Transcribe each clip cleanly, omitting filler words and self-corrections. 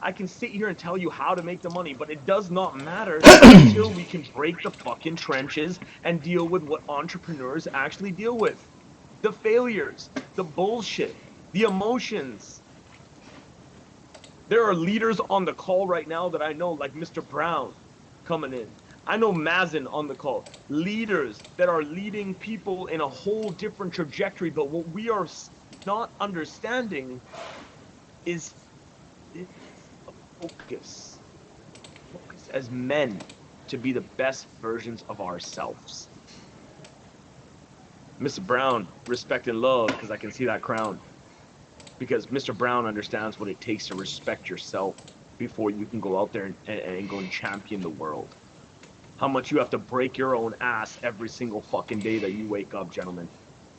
I can sit here and tell you how to make the money, but it does not matter until we can break the fucking trenches and deal with what entrepreneurs actually deal with. The failures, the bullshit, the emotions. There are leaders on the call right now that I know, like Mr. Brown coming in. I know Mazen on the call. Leaders that are leading people in a whole different trajectory. But what we are not understanding is focus. Focus as men to be the best versions of ourselves. Mr. Brown, respect and love, because I can see that crown. Because Mr. Brown understands what it takes to respect yourself before you can go out there and go and champion the world. How much you have to break your own ass every single fucking day that you wake up, gentlemen.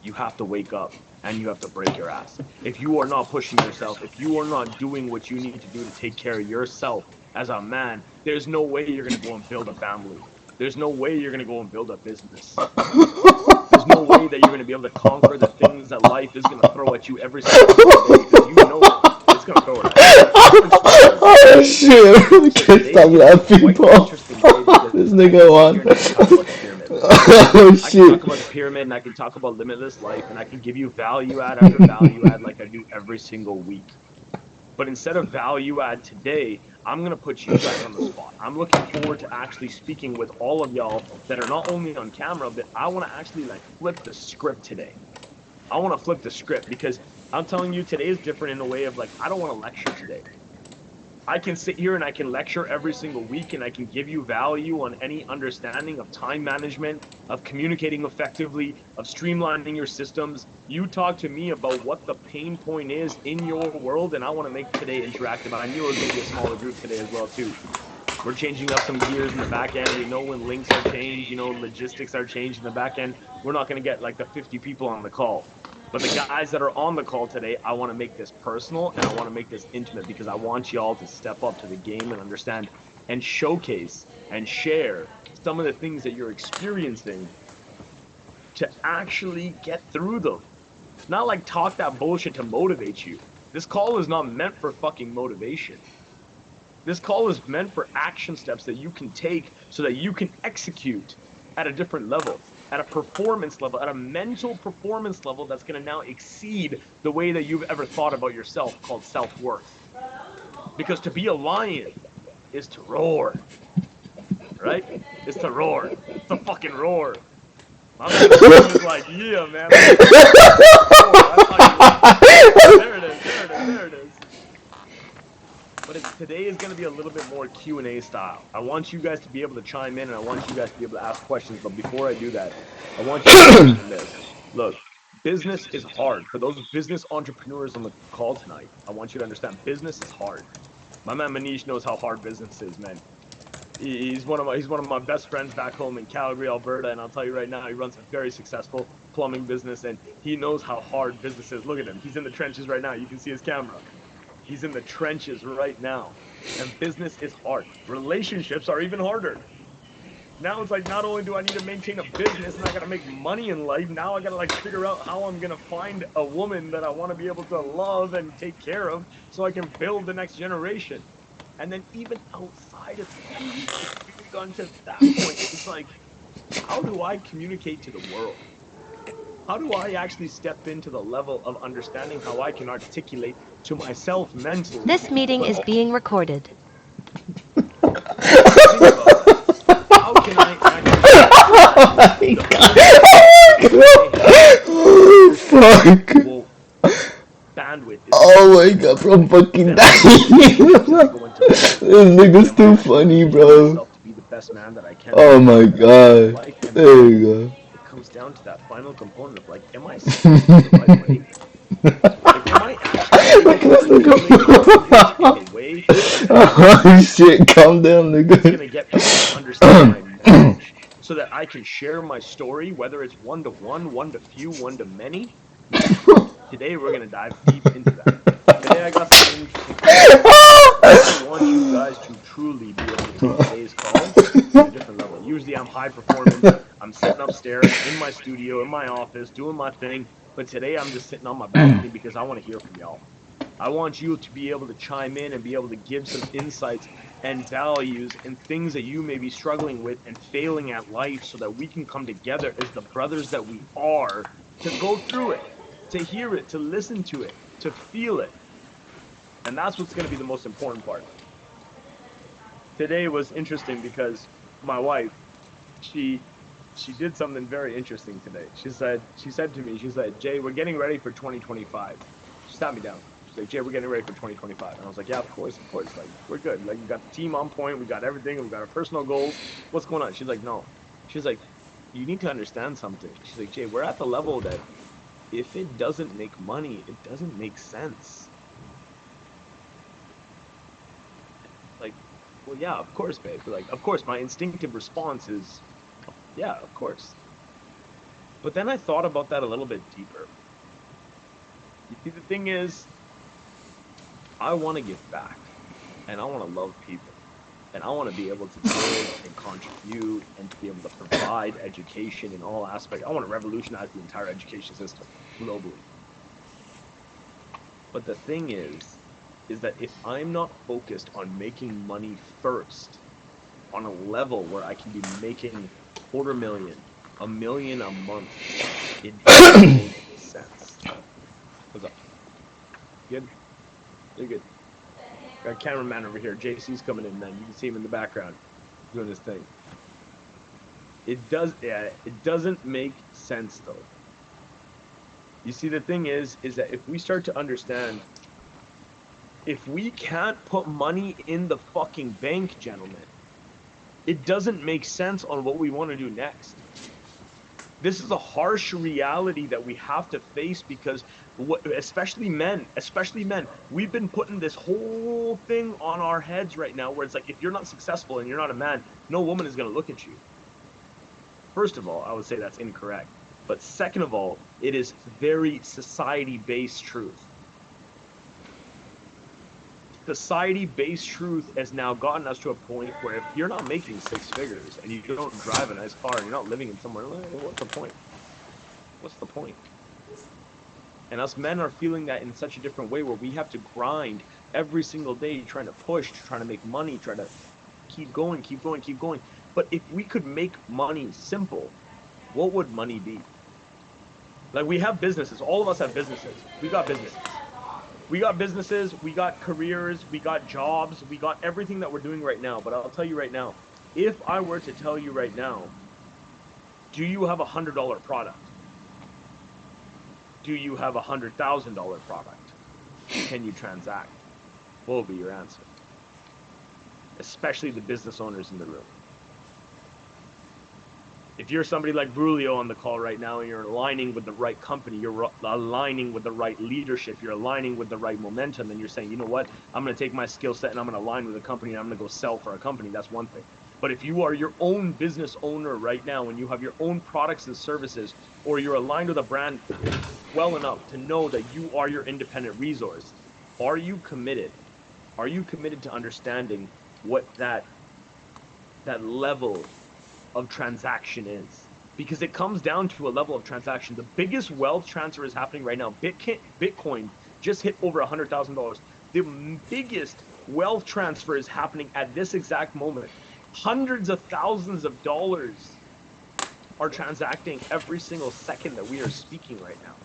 You have to wake up and you have to break your ass. If you are not pushing yourself, if you are not doing what you need to do to take care of yourself as a man, there's no way you're going to go and build a family. There's no way you're going to go and build a business. There's no way that you're going to be able to conquer the things that life is going to throw at you every single day, because you know it's going to throw it at you. Oh shit! I can't stop laughing, bro. This nigga on. Oh I can talk shit! about the pyramid, and I can talk about limitless life, and I can give you value add after value add like I do every single week. But instead of value add today, I'm going to put you guys on the spot. I'm looking forward to actually speaking with all of y'all that are not only on camera, but I want to actually like flip the script today. I want to flip the script because I'm telling you, today is different in a way of like, I don't want to lecture today. I can sit here and I can lecture every single week, and I can give you value on any understanding of time management, of communicating effectively, of streamlining your systems. You talk to me about what the pain point is in your world, and I want to make today interactive. I knew it was going to be a smaller group today as well too. We're changing up some gears in the back end. We know when links are changed, logistics are changed in the back end. We're not going to get like the 50 people on the call. But the guys that are on the call today, I want to make this personal and I want to make this intimate, because I want y'all to step up to the game and understand and showcase and share some of the things that you're experiencing to actually get through them. Not like talk that bullshit to motivate you. This call is not meant for fucking motivation. This call is meant for action steps that you can take so that you can execute at a different level, at a performance level, at a mental performance level that's going to now exceed the way that you've ever thought about yourself, called self-worth. Because to be a lion is to roar, right? It's to roar. It's to fucking roar. My man Steve is like, yeah, man. There it is. There it is. But today is going to be a little bit more Q&A style. I want you guys to be able to chime in, and I want you guys to be able to ask questions. But before I do that, I want you to understand this. Look, business is hard. For those business entrepreneurs on the call tonight, I want you to understand business is hard. My man Manish knows how hard business is, man. He's one of my best friends back home in Calgary, Alberta, and I'll tell you right now, he runs a very successful plumbing business, and he knows how hard business is. Look at him; he's in the trenches right now. You can see his camera. He's in the trenches right now, and business is hard. Relationships are even harder. Now it's like, not only do I need to maintain a business and I got to make money in life, now I got to like figure out how I'm going to find a woman that I want to be able to love and take care of so I can build the next generation. And then even outside of that, it's really gone to that point. It's like, how do I communicate to the world? How do I actually step into the level of understanding how I can articulate to myself mentally, This meeting but is being recorded. think about that. How can I actually Oh fuck! bandwidth is Oh my god, bro, I'm fucking dying. This nigga's too funny, bro. to be the best man that I can Oh my god. life, and There you it comes down to that final component of like, am I stepping in the right way? Like, am I actually go. Look at this nigga. in a way Oh shit, calm down, that's nigga. gonna get people to understand my message, so that I can share my story, whether it's one to one, one to few, one to many. Today we're gonna dive deep into that. Today I got some interesting questions. I want you guys to truly be able to take today's call to a different level. Usually I'm high performance. I'm sitting upstairs in my studio, in my office, doing my thing. But today I'm just sitting on my balcony because I want to hear from y'all. I want you to be able to chime in and be able to give some insights and values and things that you may be struggling with and failing at life so that we can come together as the brothers that we are to go through it, to hear it, to listen to it, to feel it. And that's what's going to be the most important part. Today was interesting because my wife, she she did something very interesting today. She said to me, she said, "Jay, we're getting ready for 2025." She sat me down. She's like, "Jay, we're getting ready for 2025." And I was like, "Yeah, of course, of course. Like, we're good. Like, we got the team on point. We got everything. We got our personal goals. What's going on?" She's like, "No." She's like, "You need to understand something." She's like, "Jay, we're at the level that if it doesn't make money, it doesn't make sense." Like, well, yeah, of course, babe. Like, of course, my instinctive response is, yeah, of course. But then I thought about that a little bit deeper. You see, the thing is, I want to give back and I want to love people and I want to be able to give and contribute and to be able to provide education in all aspects. I want to revolutionize the entire education system globally. But the thing is that if I'm not focused on making money first on a level where I can be making 250,000, 1 million a month, it doesn't make sense. What's up? Good? You're good. Got cameraman over here. JC's coming in, man. You can see him in the background doing his thing. Yeah, it doesn't make sense though. You see, the thing is that if we start to understand, if we can't put money in the fucking bank, gentlemen, it doesn't make sense on what we want to do next. This is a harsh reality that we have to face because especially men, we've been putting this whole thing on our heads right now where it's like, if you're not successful and you're not a man, no woman is going to look at you. First of all, I would say that's incorrect. But second of all, it is very society-based truth. Society-based truth has now gotten us to a point where if you're not making 6 figures and you don't drive a nice car and you're not living in somewhere, what's the point? What's the point? And us men are feeling that in such a different way where we have to grind every single day, trying to push, trying to make money, trying to keep going, keep going, keep going. But if we could make money simple, what would money be? Like, we have businesses. All of us have businesses. We got businesses. We got businesses, we got careers, we got jobs, we got everything that we're doing right now. But I'll tell you right now, if I were to tell you right now, do you have $100 product? Do you have $100,000 product? Can you transact? What will be your answer? Especially the business owners in the room. If you're somebody like Brulio on the call right now and you're aligning with the right company, you're aligning with the right leadership, you're aligning with the right momentum, and you're saying, you know what, I'm going to take my skill set and I'm going to align with a company and I'm going to go sell for a company, that's one thing. But if you are your own business owner right now and you have your own products and services, or you're aligned with a brand well enough to know that you are your independent resource, are you committed? Are you committed to understanding what that level of transaction is? Because it comes down to a level of transaction. The biggest wealth transfer is happening right now. Bitcoin just hit over $100,000. The biggest wealth transfer is happening at this exact moment. Hundreds of thousands of dollars are transacting every single second that we are speaking right now.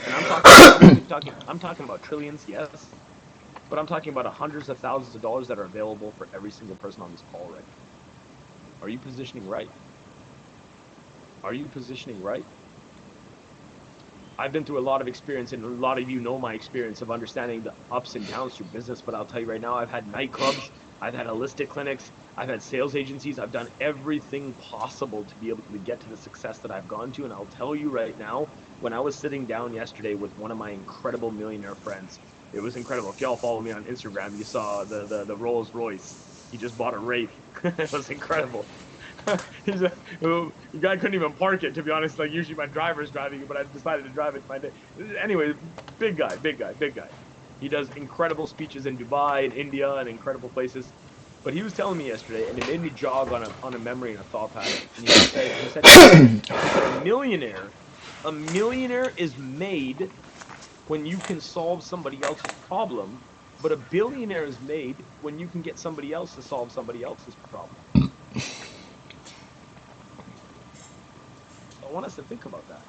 And I'm talking about trillions, yes, but I'm talking about hundreds of thousands of dollars that are available for every single person on this call right now. Are you positioning right? Are you positioning right? I've been through a lot of experience, and a lot of you know my experience of understanding the ups and downs through business. But I'll tell you right now, I've had nightclubs, I've had holistic clinics, I've had sales agencies, I've done everything possible to be able to get to the success that I've gone to. And I'll tell you right now, when I was sitting down yesterday with one of my incredible millionaire friends, it was incredible. If y'all follow me on Instagram, you saw the Rolls Royce. He just bought a Wraith. It was incredible. The guy couldn't even park it, to be honest. Like, usually my driver's driving it, but I decided to drive it my day. Anyway, big guy. He does incredible speeches in Dubai and India and incredible places. But he was telling me yesterday, and it made me jog on a memory and a thought pattern. And he said a millionaire is made when you can solve somebody else's problem, but a billionaire is made when you can get somebody else to solve somebody else's problem. So I want us to think about that.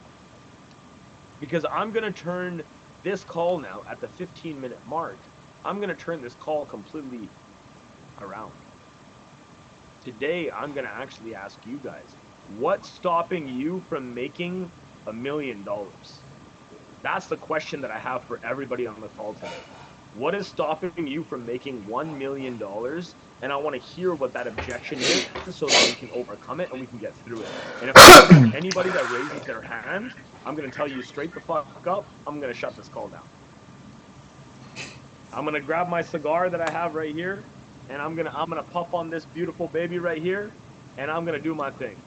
Because I'm going to turn this call now at the 15-minute mark. I'm going to turn this call completely around. Today, I'm going to actually ask you guys, what's stopping you from making $1 million? That's the question that I have for everybody on the call today. What is stopping you from making $1 million? And I want to hear what that objection is so that we can overcome it and we can get through it. And if I don't get anybody that raises their hand, I'm going to tell you straight the fuck up. I'm going to shut this call down. I'm going to grab my cigar that I have right here, and I'm going to puff on this beautiful baby right here, and I'm going to do my thing.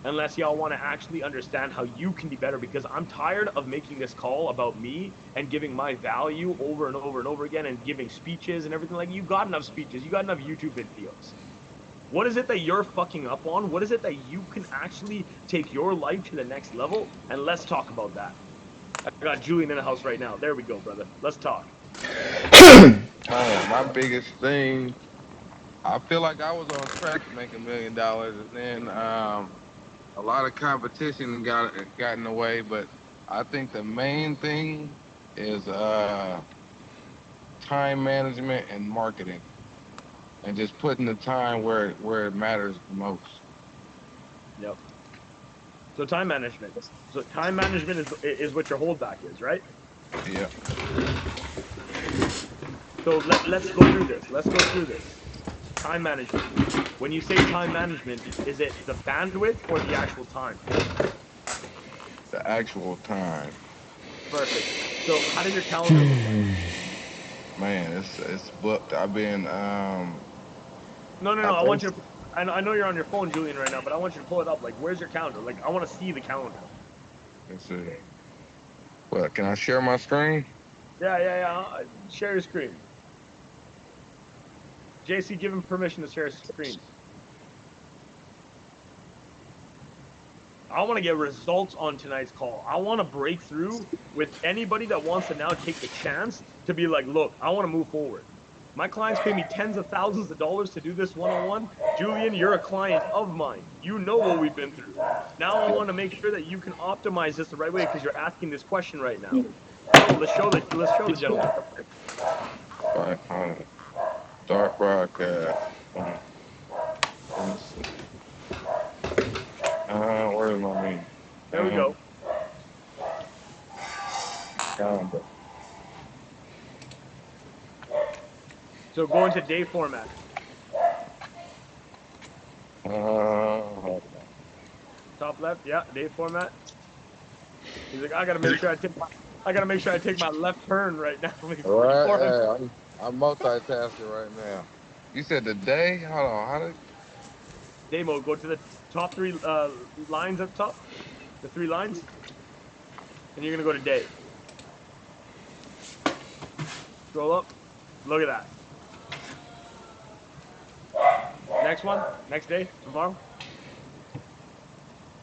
Unless y'all want to actually understand how you can be better, because I'm tired of making this call about me and giving my value over and over and over again and giving speeches and everything. Like, you got enough speeches, you got enough YouTube videos. What is it that you're fucking up on? What is it that you can actually take your life to the next level? And let's talk about that. I got Julian in the house right now. There we go, brother. Let's talk. My biggest thing, I feel like I was on track to make $1 million, and then a lot of competition got in the way. But I think the main thing is time management and marketing, and just putting the time where it matters the most. Yep. So time management. So time management is what your holdback is, right? Yeah. So let's go through this. Let's go through this. Time management. When you say time management, is it the bandwidth or the actual time? The actual time. Perfect. So how does your calendar look like? Man, it's booked. I've been No. I I want you bas to. I know you're on your phone, Julian, right now, but I want you to pull it up. Like, where's your calendar? Like, I want to see the calendar. let's see. What, can I share my screen? Yeah. Share your screen. JC, give him permission to share his screen. I want to get results on tonight's call. I want to break through with anybody that wants to now take the chance to be like, look, I want to move forward. My clients pay me tens of thousands of dollars to do this one-on-one. Julian, you're a client of mine. You know what we've been through. Now I want to make sure that you can optimize this the right way because you're asking this question right now. So let's show the gentleman. Right, start broadcast. Let me see. Where's my meeting? There we go. Calendar. So go into day format. Uh, Top left, yeah, day format. He's like, I gotta make sure I take my left turn right now right, before I. yeah, I'm multitasking right now. You said the day? Hold on, how did? Day mode. Go to the top three lines at the top, the three lines, and you're gonna go to day. Scroll up. Look at that. Next one. Next day. Tomorrow.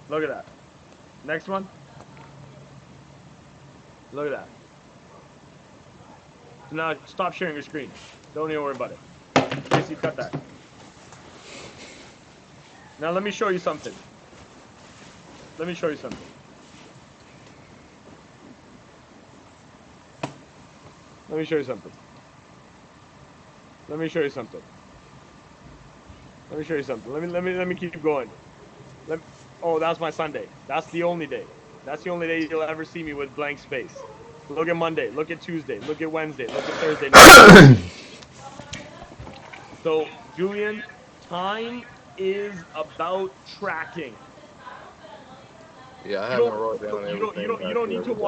Look at that. Next one. Look at that. So now stop sharing your screen. Don't even worry about it. JC, cut that. Now let me show you something. Let me show you something. Let me show you something. Let me show you something. Let me show you something. Let me keep going. Let me, oh, that's my Sunday. That's the only day. That's the only day you'll ever see me with blank space. Look at Monday. Look at Tuesday. Look at Wednesday. Look at Thursday. So, Julian, time is about tracking. Yeah, I You haven't don't wrote down everything you I don't do need to every day.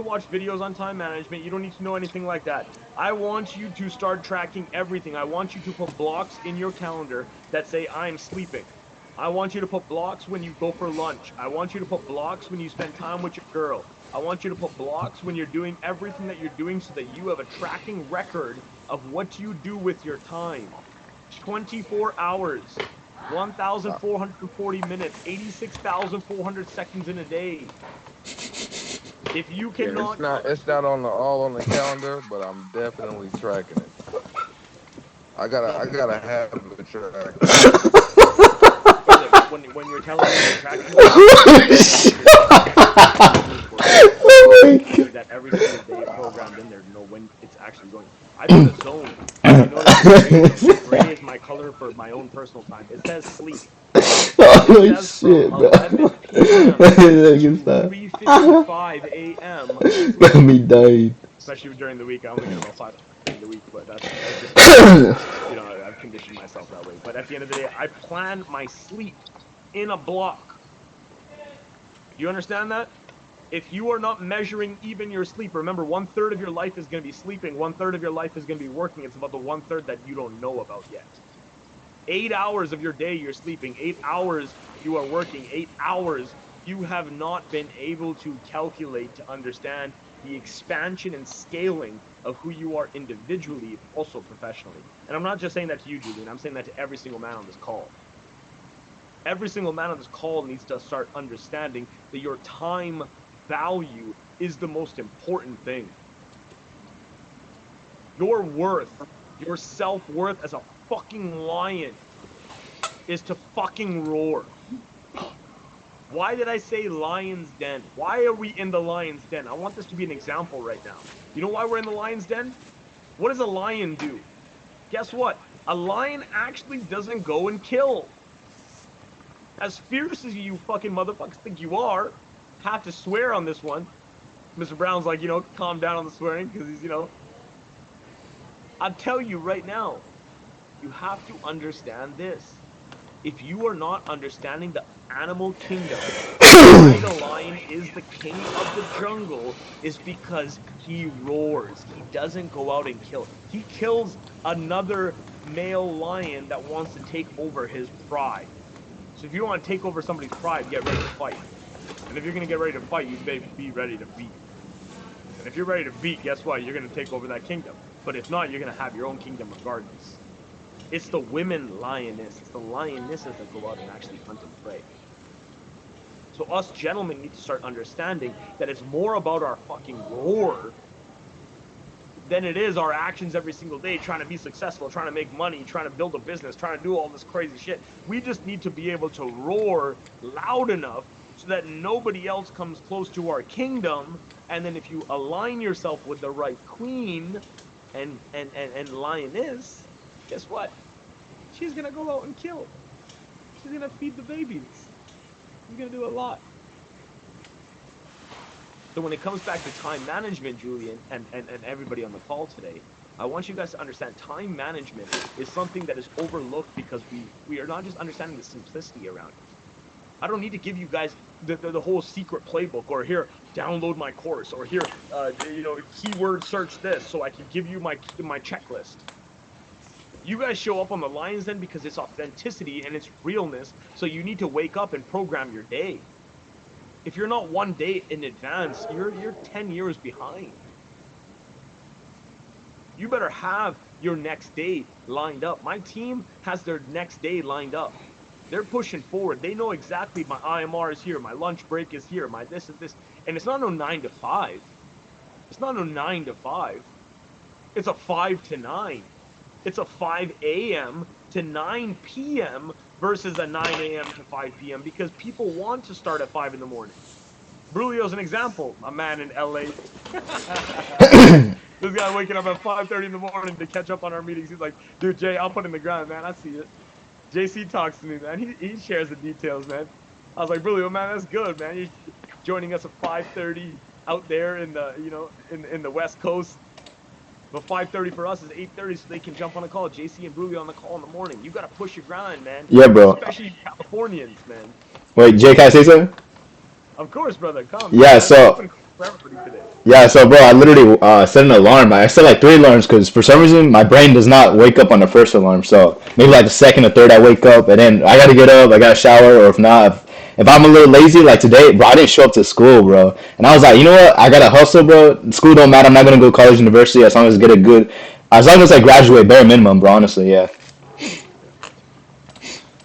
watch videos on time management. You don't need to know anything like that. I want you to start tracking everything. I want you to put blocks in your calendar that say I'm sleeping. I want you to put blocks when you go for lunch. I want you to put blocks when you spend time with your girl. I want you to put blocks when you're doing everything that you're doing so that you have a tracking record of what you do with your time. 24 hours, Uh, 1,440 minutes, 86,400 seconds in a day. If you Yeah, it's cannot, not it's not on the all on the calendar, but I'm definitely tracking it. I got a habit tracking. brother, when you're telling me you're tracking it, that means you're continuously working on it. Oh my That means god. that every single day programmed in there to know when it's actually going. I put a zone. If you notice the gray zone, gray is my color for my own personal time. It says sleep. It Oh says from shit, bro. 11 p.m. Nigga, to stop. 3:55 a.m. Got sleep. me dying. Especially during the week, I only get about 5 hours during the week, but that's just because I've conditioned myself that way. But at the end of the day, I plan my sleep in a block. You understand that? If you are not measuring even your sleep, remember 1/3 of your life is going to be sleeping, 1/3 of your life is going to be working. It's about the 1/3 that you don't know about yet. 8 hours of your day you're sleeping, 8 hours you are working, 8 hours you have not been able to calculate to understand the expansion and scaling of who you are individually, also professionally. And I'm not just saying that to you, Julian. I'm saying that to every single man on this call. Every single man on this call needs to start understanding that your time value is the most important thing. Your worth, your self-worth as a fucking lion is to fucking roar. Why did I say lion's den? Why are we in the lion's den? I want this to be an example right now. You know why we're in the lion's den? What does a lion do? Guess what? A lion actually doesn't go and kill. As fierce as you fucking motherfuckers think you are, have to swear on this one. Mr. Brown's like, calm down on the swearing because he's. I'll tell you right now, you have to understand this. If you are not understanding the animal kingdom and why the lion is the king of the jungle, is because he roars. He doesn't go out and kill. He kills another male lion that wants to take over his pride. So if you want to take over somebody's pride, get ready to fight. And if you're going to get ready to fight, you better be ready to beat. And if you're ready to beat, guess what? You're going to take over that kingdom. But if not, you're going to have your own kingdom regardless. It's the women lioness. It's the lionesses that go out and actually hunt and prey. So us gentlemen need to start understanding that it's more about our fucking roar than it is our actions every single day, trying to be successful, trying to make money, trying to build a business, trying to do all this crazy shit. We just need to be able to roar loud enough so that nobody else comes close to our kingdom. And then if you align yourself with the right queen and lioness, guess what? She's gonna go out and kill. She's gonna feed the babies. She's gonna do a lot. So when it comes back to time management, Julian, and everybody on the call today, I want you guys to understand time management is something that is overlooked because we are not just understanding the simplicity around it. I don't need to give you guys the whole secret playbook, or here, download my course, or here, keyword search this so I can give you my checklist. You guys show up on the Lions Den because it's authenticity and it's realness. So you need to wake up and program your day. If you're not one day in advance, you're 10 years behind. You better have your next day lined up. My team has their next day lined up. They're pushing forward. They know exactly my IMR is here, my lunch break is here, my this is this. And it's not no 9 to 5. It's not no 9 to 5. It's a 5 to 9. It's a 5 a.m. to 9 p.m. versus a 9 a.m. to 5 p.m. because people want to start at 5 in the morning. Brulio's an example, a man in LA. This guy waking up at 5:30 in the morning to catch up on our meetings. He's like, dude, Jay, I'll put in the ground, man. I see it. JC talks to me, man. He shares the details, man. I was like, Brulio, man, that's good, man. You're joining us at 5:30 out there in the, in the West Coast. But 5:30 for us is 8:30, so they can jump on a call. JC and Brulio on the call in the morning. You got to push your grind, man. Yeah, bro. Especially Californians, man. Wait, Jay, can I say something? Of course, brother. Come. Yeah, That's an so open for everybody today. yeah, so bro, I literally set an alarm. I set like 3 alarms because for some reason my brain does not wake up on the first alarm. So maybe like the second or third I wake up, and then I gotta get up, I gotta shower, or if not, if I'm a little lazy, like today, bro, I didn't show up to school, bro, and I was like, you know what, I gotta hustle, bro. School don't matter. I'm not gonna go to college, university, as long as I graduate, bare minimum, bro. Honestly, yeah.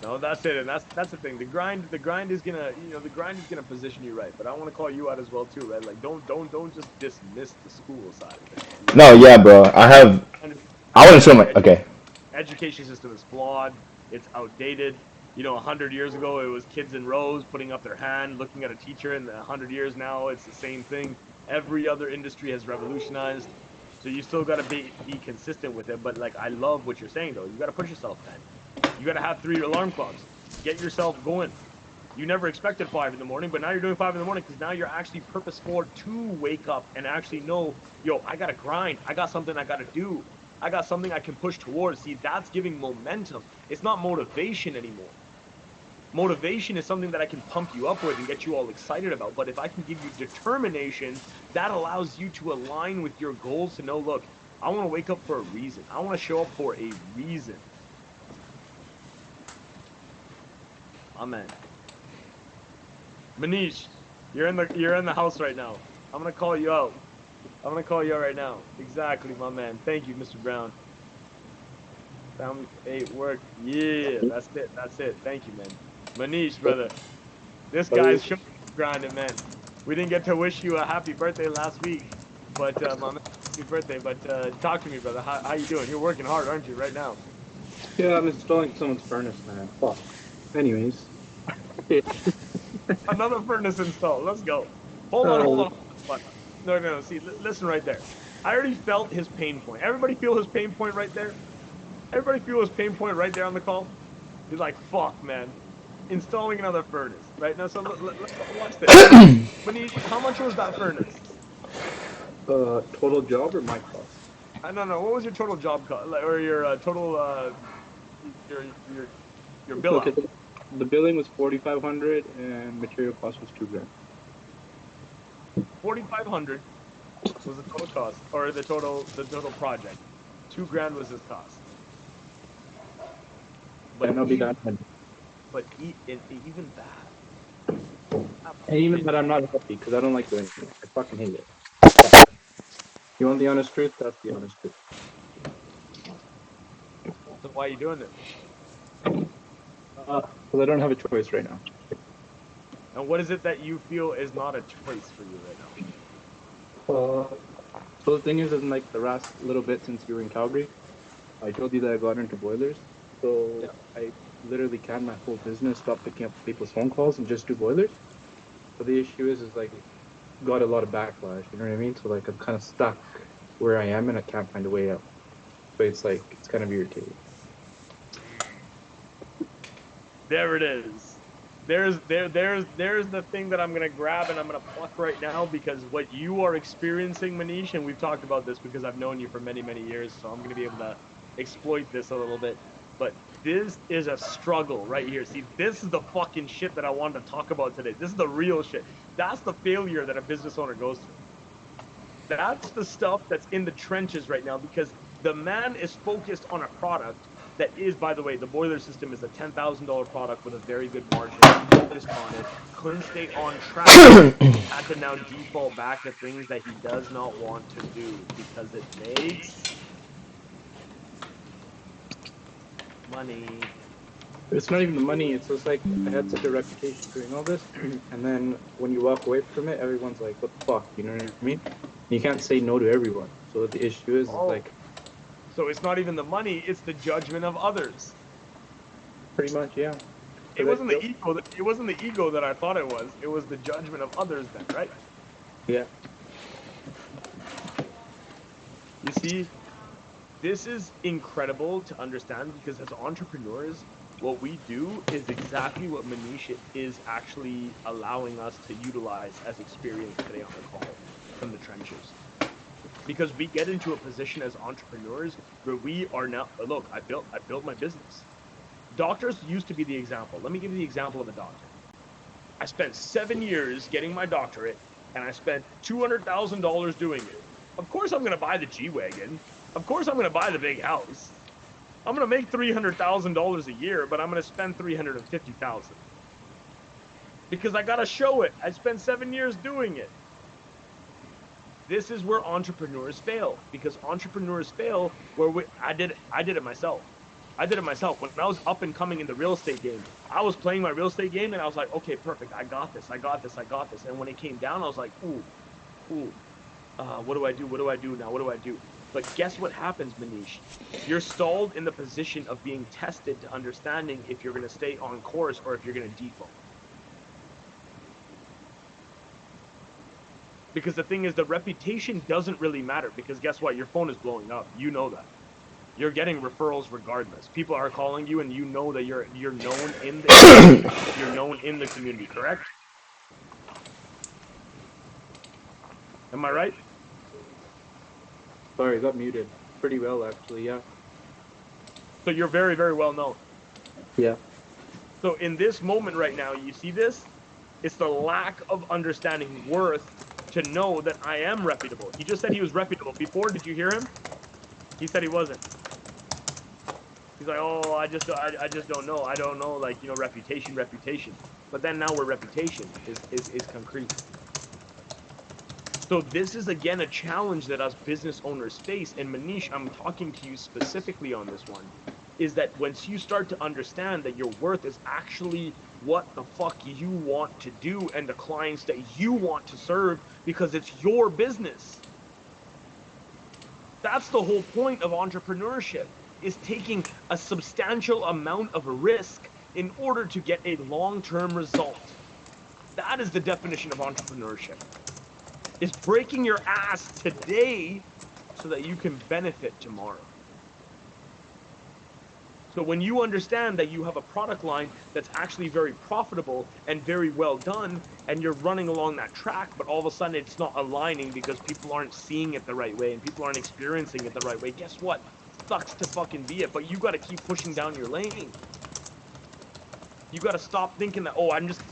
No, that's it, and that's the thing. The grind is gonna, the grind is gonna position you right. But I want to call you out as well too, right? Like, don't just dismiss the school side of things. No, yeah, bro. I wouldn't show Understand my. Okay. education system is flawed. It's outdated. 100 years ago, it was kids in rows putting up their hand, looking at a teacher, and 100 years now, it's the same thing. Every other industry has revolutionized. So you still got to be consistent with it. But like, I love what you're saying though. You got to push yourself, man. You got to have 3 alarm clocks. Get yourself going. You never expected 5 in the morning, but now you're doing 5 in the morning because now you're actually purposeful to wake up and actually know, yo, I got to grind. I got something I got to do. I got something I can push towards. See, that's giving momentum. It's not motivation anymore. Motivation is something that I can pump you up with and get you all excited about. But if I can give you determination, that allows you to align with your goals to know, look, I want to wake up for a reason. I want to show up for a reason. Amen. Manish, you're in the house right now. I'm gonna call you out. I'm gonna call you out right now. Exactly, my man. Thank you, Mr. Brown. Found 8 work. Yeah, that's it. That's it. Thank you, man. Manish, brother. This guy's showing grinding, man. We didn't get to wish you a happy birthday last week, but my man, happy birthday. But talk to me, brother. How you doing? You're working hard, aren't you, right now? Yeah, I'm installing someone's furnace, man. Fuck. Anyways. Another furnace installed. Let's go. Hold on, hold uh, on. Hold on. No, no, no. See, listen right there. I already felt his pain point. Everybody feel his pain point right there? Everybody feel his pain point right there on the call? He's like, fuck, man. Installing another furnace, right? Now, so let's watch this. Manish, how much was that furnace? total job or my cost? I don't know. What was your total job cost, or your total your bill Okay, out? the billing was 4,500 and material cost was 2 grand. 4,500 was the total cost, or the total project. 2 grand was his cost. But And I'll be even that. And even that, even that, I'm not happy because I don't like doing it. I fucking hate it. You want the honest truth? That's the honest truth. so why are you doing it? Because I don't have a choice right now. And what is it that you feel is not a choice for you right now? Uh, so the thing is, in like the last little bit since you were in Calgary, I told you that I got into boilers. So Yeah. I literally canned my whole business, stop picking up people's phone calls, and just do boilers. But the issue is like got a lot of backlash. You know what I mean? So like I'm kind of stuck where I am, and I can't find a way out. So it's like it's kind of irritating. There it is. There's the thing that I'm gonna grab and I'm gonna pluck right now, because what you are experiencing, Manish, and we've talked about this because I've known you for many, many years, so I'm gonna be able to exploit this a little bit. But this is a struggle right here. See, this is the fucking shit that I wanted to talk about today. This is the real shit. That's the failure that a business owner goes through. That's the stuff that's in the trenches right now, because the man is focused on a product that is, by the way, the boiler system is a $10,000 product with a very good margin. Focused on it, couldn't stay on track, had to now default back to things that he does not want to do because it makes money. It's not even the money. It's just like I had such a reputation doing all this, and then when you walk away from it, everyone's like, "What the fuck?" You know what I mean? You can't say no to everyone. So the issue is Oh, like so it's not even the money; it's the judgment of others. pretty much, yeah. It Because I wasn't the feel, ego. It wasn't the ego that I thought it was. It was the judgment of others. Then, right? yeah. You see, this is incredible to understand, because as entrepreneurs, what we do is exactly what Manish is actually allowing us to utilize as experience today on the call from the trenches. Because we get into a position as entrepreneurs where we are now, look, I built my business. Doctors used to be the example. Let me give you the example of a doctor. I spent 7 years getting my doctorate, and I spent $200,000 doing it. Of course, I'm going to buy the G Wagon. Of course, I'm going to buy the big house. I'm going to make $300,000 a year, but I'm going to spend $350,000 because I got to show it. I spent 7 years doing it. This is where entrepreneurs fail, because entrepreneurs fail where I did it myself. I did it myself. When I was up and coming in the real estate game, I was playing my real estate game and I was like, okay, perfect. I got this. I got this. I got this. And when it came down, I was like, ooh, what do I do? What do I do now? What do I do? But guess what happens, Manish? You're stalled in the position of being tested to understanding if you're going to stay on course or if you're going to default. Because the thing is, the reputation doesn't really matter because guess what? Your phone is blowing up. You know that. You're getting referrals regardless. People are calling you and you know that you're known in the area. You're known in the community, correct? Am I right? Sorry, I got muted. Pretty well, actually. Yeah. So you're very, very well known. Yeah. So in this moment right now, you see this? It's the lack of understanding worth to know that I am reputable. He just said he was reputable before. Did you hear him? He said he wasn't. He's like, oh, I just don't know. I don't know, like, reputation. But then now where reputation is concrete. So this is again a challenge that us business owners face. And Manish, I'm talking to you specifically on this one, is that once you start to understand that your worth is actually what the fuck you want to do and the clients that you want to serve because it's your business. That's the whole point of entrepreneurship, is taking a substantial amount of risk in order to get a long-term result. That is the definition of entrepreneurship. Is breaking your ass today so that you can benefit tomorrow. So when you understand that you have a product line that's actually very profitable and very well done, and you're running along that track, but all of a sudden it's not aligning because people aren't seeing it the right way and people aren't experiencing it the right way, guess what? Sucks to fucking be it, but you got to keep pushing down your lane. You got to stop thinking that, oh, I'm just.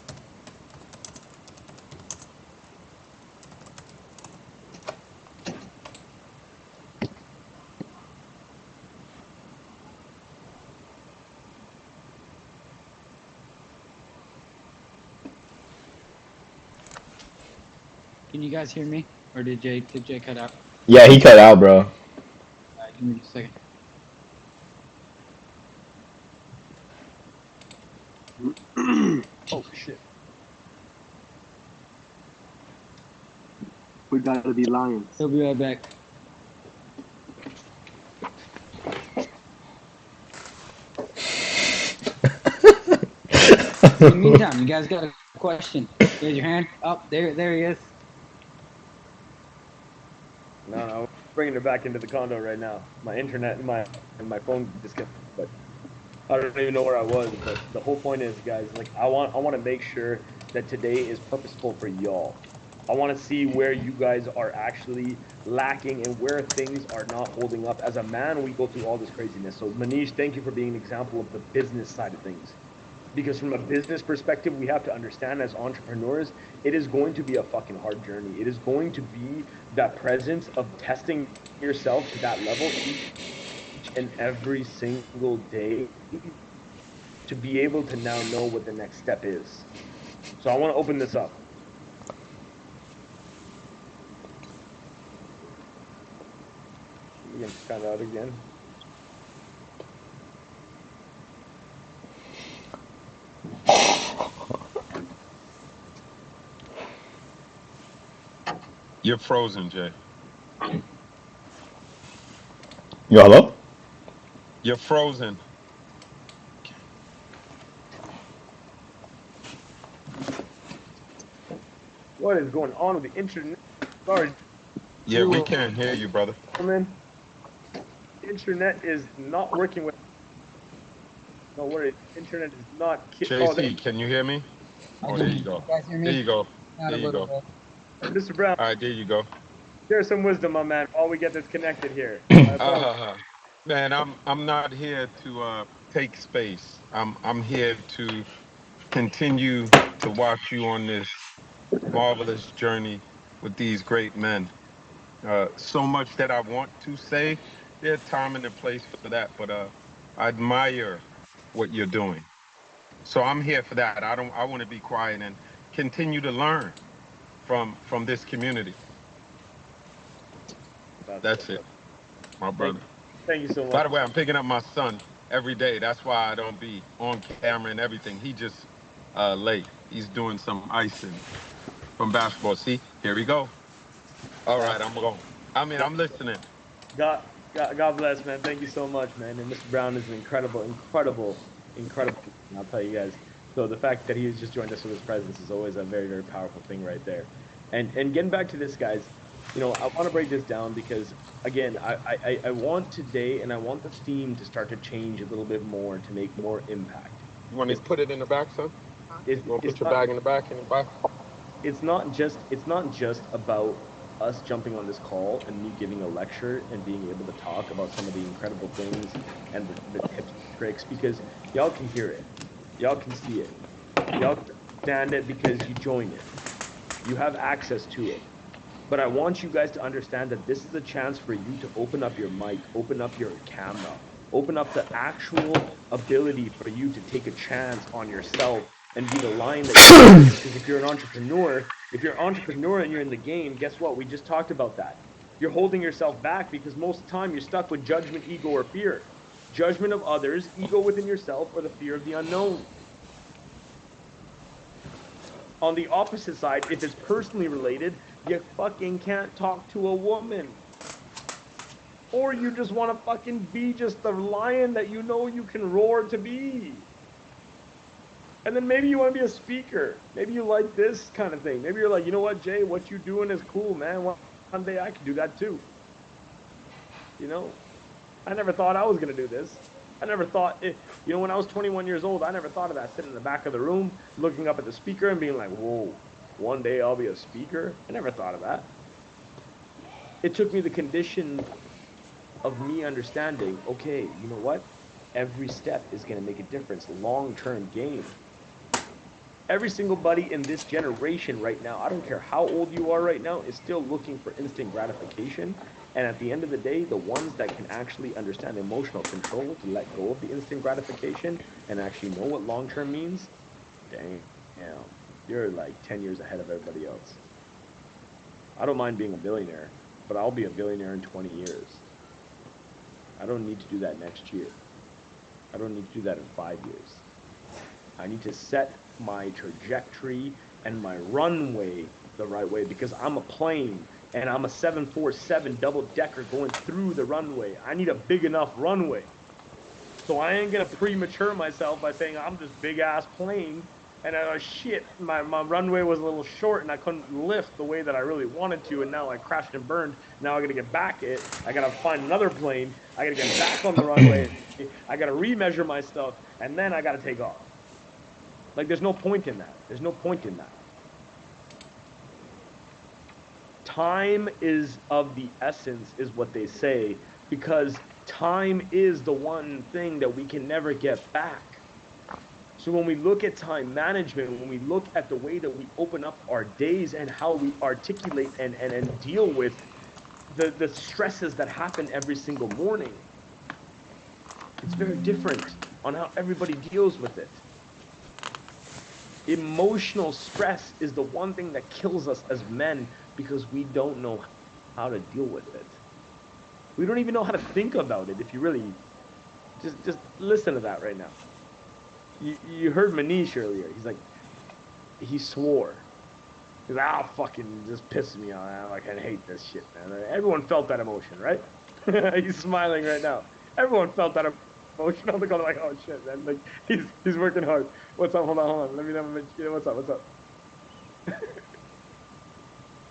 Can you guys hear me? Or did Jay cut out? Yeah, he cut out, bro. Give me just a second. Oh, shit. We gotta be lions. He'll be right back. In the meantime, you guys got a question? Raise your hand. Oh, there he is. No, bringing it back into the condo right now. My internet and my phone disconnected, but I don't even know where I was. But the whole point is, guys, like I want to make sure that today is purposeful for y'all. I want to see where you guys are actually lacking and where things are not holding up. As a man, we go through all this craziness. So Manish, thank you for being an example of the business side of things. Because from a business perspective, we have to understand as entrepreneurs, it is going to be a fucking hard journey. It is going to be that presence of testing yourself to that level each and every single day to be able to now know what the next step is. So I want to open this up. Again, cut out again. You're frozen, Jay. Yo, hello? You're frozen. What is going on with the internet? Sorry, Yeah, we can't hear you, brother. gentlemen. Internet is not working with. No worries. Internet is not. Oh, JC, can you hear me? I Oh, can. there you You go. guys hear There me? you go. Not There a you little go. bit. Mr. Brown, All right, there you go. share some wisdom, my man, while we get this connected here. I apologize. Uh, Man, I'm not here to take space. I'm here to continue to watch you on this marvelous journey with these great men. So much that I want to say. There's time and a place for that, but I admire what you're doing. So I'm here for that. I want to be quiet and continue to learn from this community. That's That's what's it, up. my Thank brother. thank you so By much. the way, I'm picking up my son every day. That's why I don't be on camera and everything. He just late. He's doing some icing from basketball. See, here we go. All right, Awesome. I'm going. I mean, God, I'm listening. God bless, man. Thank you so much, man. And Mr. Brown is an incredible. Man, I'll tell you guys. So the fact that he has just joined us with his presence is always a very, very powerful thing right there. And getting back to this, guys, I want to break this down because again, I want today and I want the theme to start to change a little bit more to make more impact. You want me to It's put it in the back, son? it's You want to it's put your not bag in the back in the back? it's not just about us jumping on this call and me giving a lecture and being able to talk about some of the incredible things and the tips and tricks because y'all can hear it, y'all can see it, y'all can understand it because you joined it, you have access to it. But I want you guys to understand that this is a chance for you to open up your mic, open up your camera, open up the actual ability for you to take a chance on yourself and be the lion that you are. Because if you're an entrepreneur and you're in the game, guess what? We just talked about that. You're holding yourself back because most of the time you're stuck with judgment, ego, or fear. Judgment of others, ego within yourself, or the fear of the unknown. On the opposite side, if it's personally related, you fucking can't talk to a woman. Or you just want to fucking be just the lion that you know you can roar to be. And then maybe you want to be a speaker. Maybe you like this kind of thing. Maybe you're like, you know what, Jay, what you doing is cool, man. One day I can do that too. You know, I never thought I was going to do this. I never thought, when I was 21 years old, I never thought of that sitting in the back of the room, looking up at the speaker and being like, whoa, one day I'll be a speaker. I never thought of that. It took me the condition of me understanding, okay, you know what? Every step is going to make a difference, long-term game. Every single buddy in this generation right now, I don't care how old you are right now, is still looking for instant gratification. And at the end of the day, the ones that can actually understand emotional control to let go of the instant gratification and actually know what long-term means, damn, you're like 10 years ahead of everybody else. I don't mind being a billionaire, but I'll be a billionaire in 20 years. I don't need to do that next year. I don't need to do that in 5 years. I need to set my trajectory and my runway the right way because I'm a plane and I'm a 747 double decker going through the runway. I need a big enough runway. So I ain't gonna premature myself by saying I'm this big ass plane and shit, my runway was a little short and I couldn't lift the way that I really wanted to, and now I crashed and burned. Now I gotta get back it. I gotta find another plane. I gotta get back on the runway. I gotta remeasure my stuff, and then I gotta take off. Like there's no point in that. There's no point in that. Time is of the essence, is what they say, because time is the one thing that we can never get back. So when we look at time management, when we look at the way that we open up our days and how we articulate and deal with the stresses that happen every single morning, it's very different on how everybody deals with it. Emotional stress is the one thing that kills us as men because we don't know how to deal with it. We don't even know how to think about it. If you really just listen to that right now. You heard Manish earlier. He's like, he swore. He's like, ah, fucking just pisses me off. I like, I hate this shit, man. Everyone felt that emotion, right? He's smiling right now. Everyone felt that emotion on the call. Like, oh shit, man. Like he's working hard. What's up? Hold on. Let me know. What's up? What's up?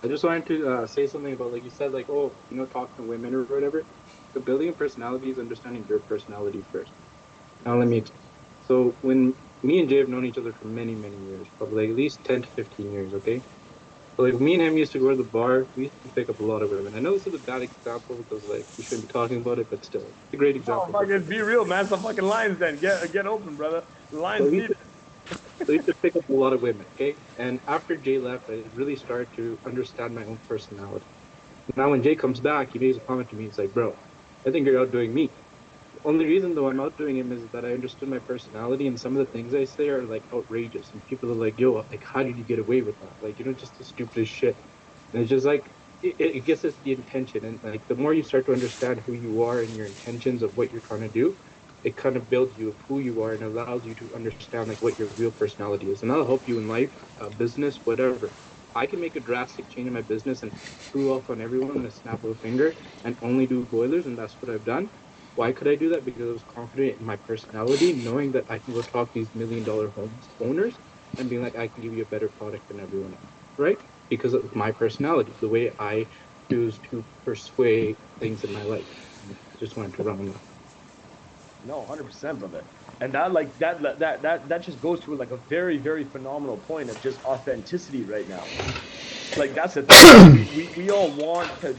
I just wanted to say something about, like you said, like, oh, talking to women or whatever. The building a personality is understanding your personality first. Now let me. So when me and Jay have known each other for many, many years, probably like at least 10 to 15 years, okay? So like me and him used to go to the bar. We used to pick up a lot of women. I know this is a bad example because like we shouldn't be talking about it, but still, it's a great Oh, example. fucking be real, man. Some fucking lines then. Get open, brother. The So lines we need used to, it. so we used to pick up a lot of women, okay? And after Jay left, I really started to understand my own personality. Now when Jay comes back, he makes a comment to me. He's like, "Bro, I think you're outdoing me." The only reason though I'm outdoing him is that I understood my personality, and some of the things I say are like outrageous, and people are like, "Yo, like how did you get away with that? Like just the stupidest shit." And it's just like it gets us the intention, and like the more you start to understand who you are and your intentions of what you're trying to do, it kind of builds you of who you are and allows you to understand like what your real personality is, and that'll help you in life, business, whatever. I can make a drastic change in my business and screw off on everyone in a snap of a finger and only do boilers, and that's what I've done. Why could I do that? Because I was confident in my personality, knowing that I can go talk to these $1 million homes owners and being like, I can give you a better product than everyone else, right? Because of my personality, the way I choose to persuade things in my life. I just wanted to run on that. No, 100%, brother. And that like that just goes to like a very very phenomenal point of just authenticity right now. Like that's the thing. Like we all want to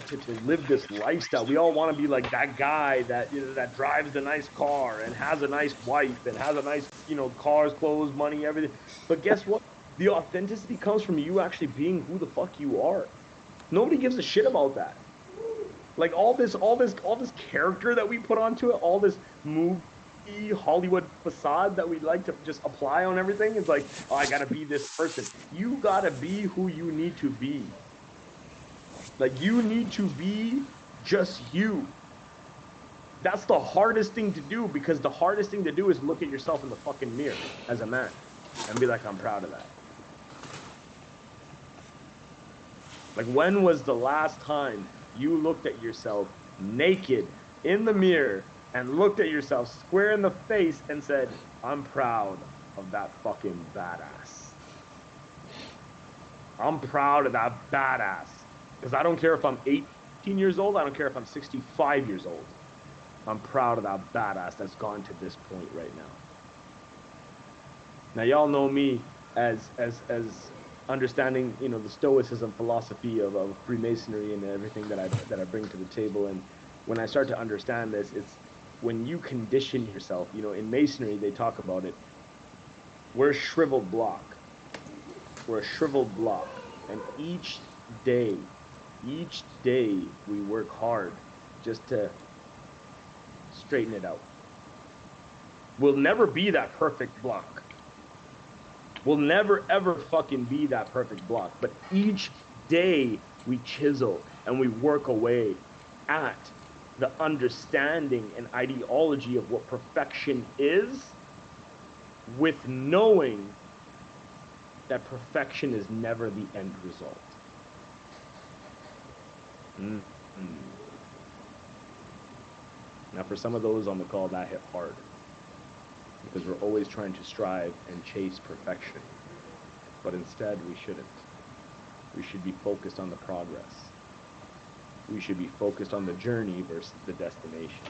live this lifestyle. We all want to be like that guy that that drives the nice car and has a nice wife and has a nice cars, clothes, money, everything. But guess what? The authenticity comes from you actually being who the fuck you are. Nobody gives a shit about that. Like all this character that we put onto it, all this movie Hollywood facade that we like to just apply on everything is like, oh, I gotta be this person. You gotta be who you need to be. Like you need to be just you. That's the hardest thing to do, because the hardest thing to do is look at yourself in the fucking mirror as a man and be like, I'm proud of that. Like, when was the last time you looked at yourself naked in the mirror and looked at yourself square in the face and said, I'm proud of that fucking badass. I'm proud of that badass. Because I don't care if I'm 18 years old. I don't care if I'm 65 years old. I'm proud of that badass that's gone to this point right now. Now, y'all know me as understanding, the Stoicism philosophy of Freemasonry and everything that I bring to the table. And when I start to understand this, it's when you condition yourself. In Masonry they talk about it. We're a shriveled block. We're a shriveled block, and day, each day we work hard just to straighten it out. We'll never be that perfect block. We'll never ever fucking be that perfect block. But each day we chisel and we work away at the understanding and ideology of what perfection is, with knowing that perfection is never the end result. Mm-hmm. Now, for some of those on the call, that hit hard, because we're always trying to strive and chase perfection. But instead, we shouldn't. We should be focused on the progress. We should be focused on the journey versus the destination.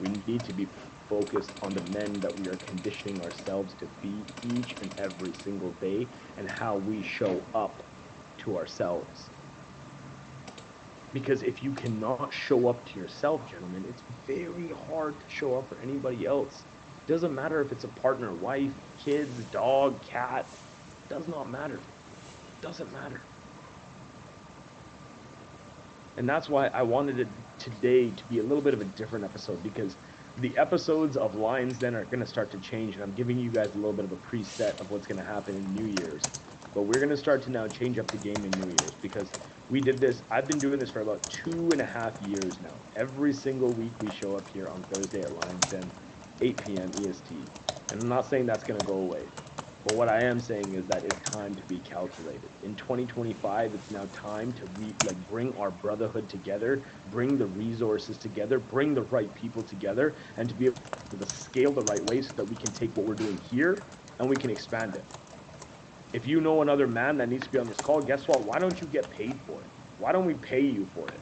We need to be focused on the men that we are conditioning ourselves to be each and every single day, and how we show up to ourselves. Because if you cannot show up to yourself, gentlemen, it's very hard to show up for anybody else. It doesn't matter if it's a partner, wife, kids, dog, cat. It does not matter. It doesn't matter. And that's why I wanted it today to be a little bit of a different episode, because the episodes of Lions Den are going to start to change, and I'm giving you guys a little bit of a preset of what's going to happen in New Year's. But we're going to start to now change up the game in New Year's, because we did this. I've been doing this for about 2.5 years now. Every single week we show up here on Thursday at Lions Den, 8 p.m. EST. And I'm not saying that's going to go away. But what I am saying is that it's time to be calculated. In 2025, it's now time to bring our brotherhood together, bring the resources together, bring the right people together, and to be able to scale the right way so that we can take what we're doing here and we can expand it. If you know another man that needs to be on this call, guess what? Why don't you get paid for it? Why don't we pay you for it?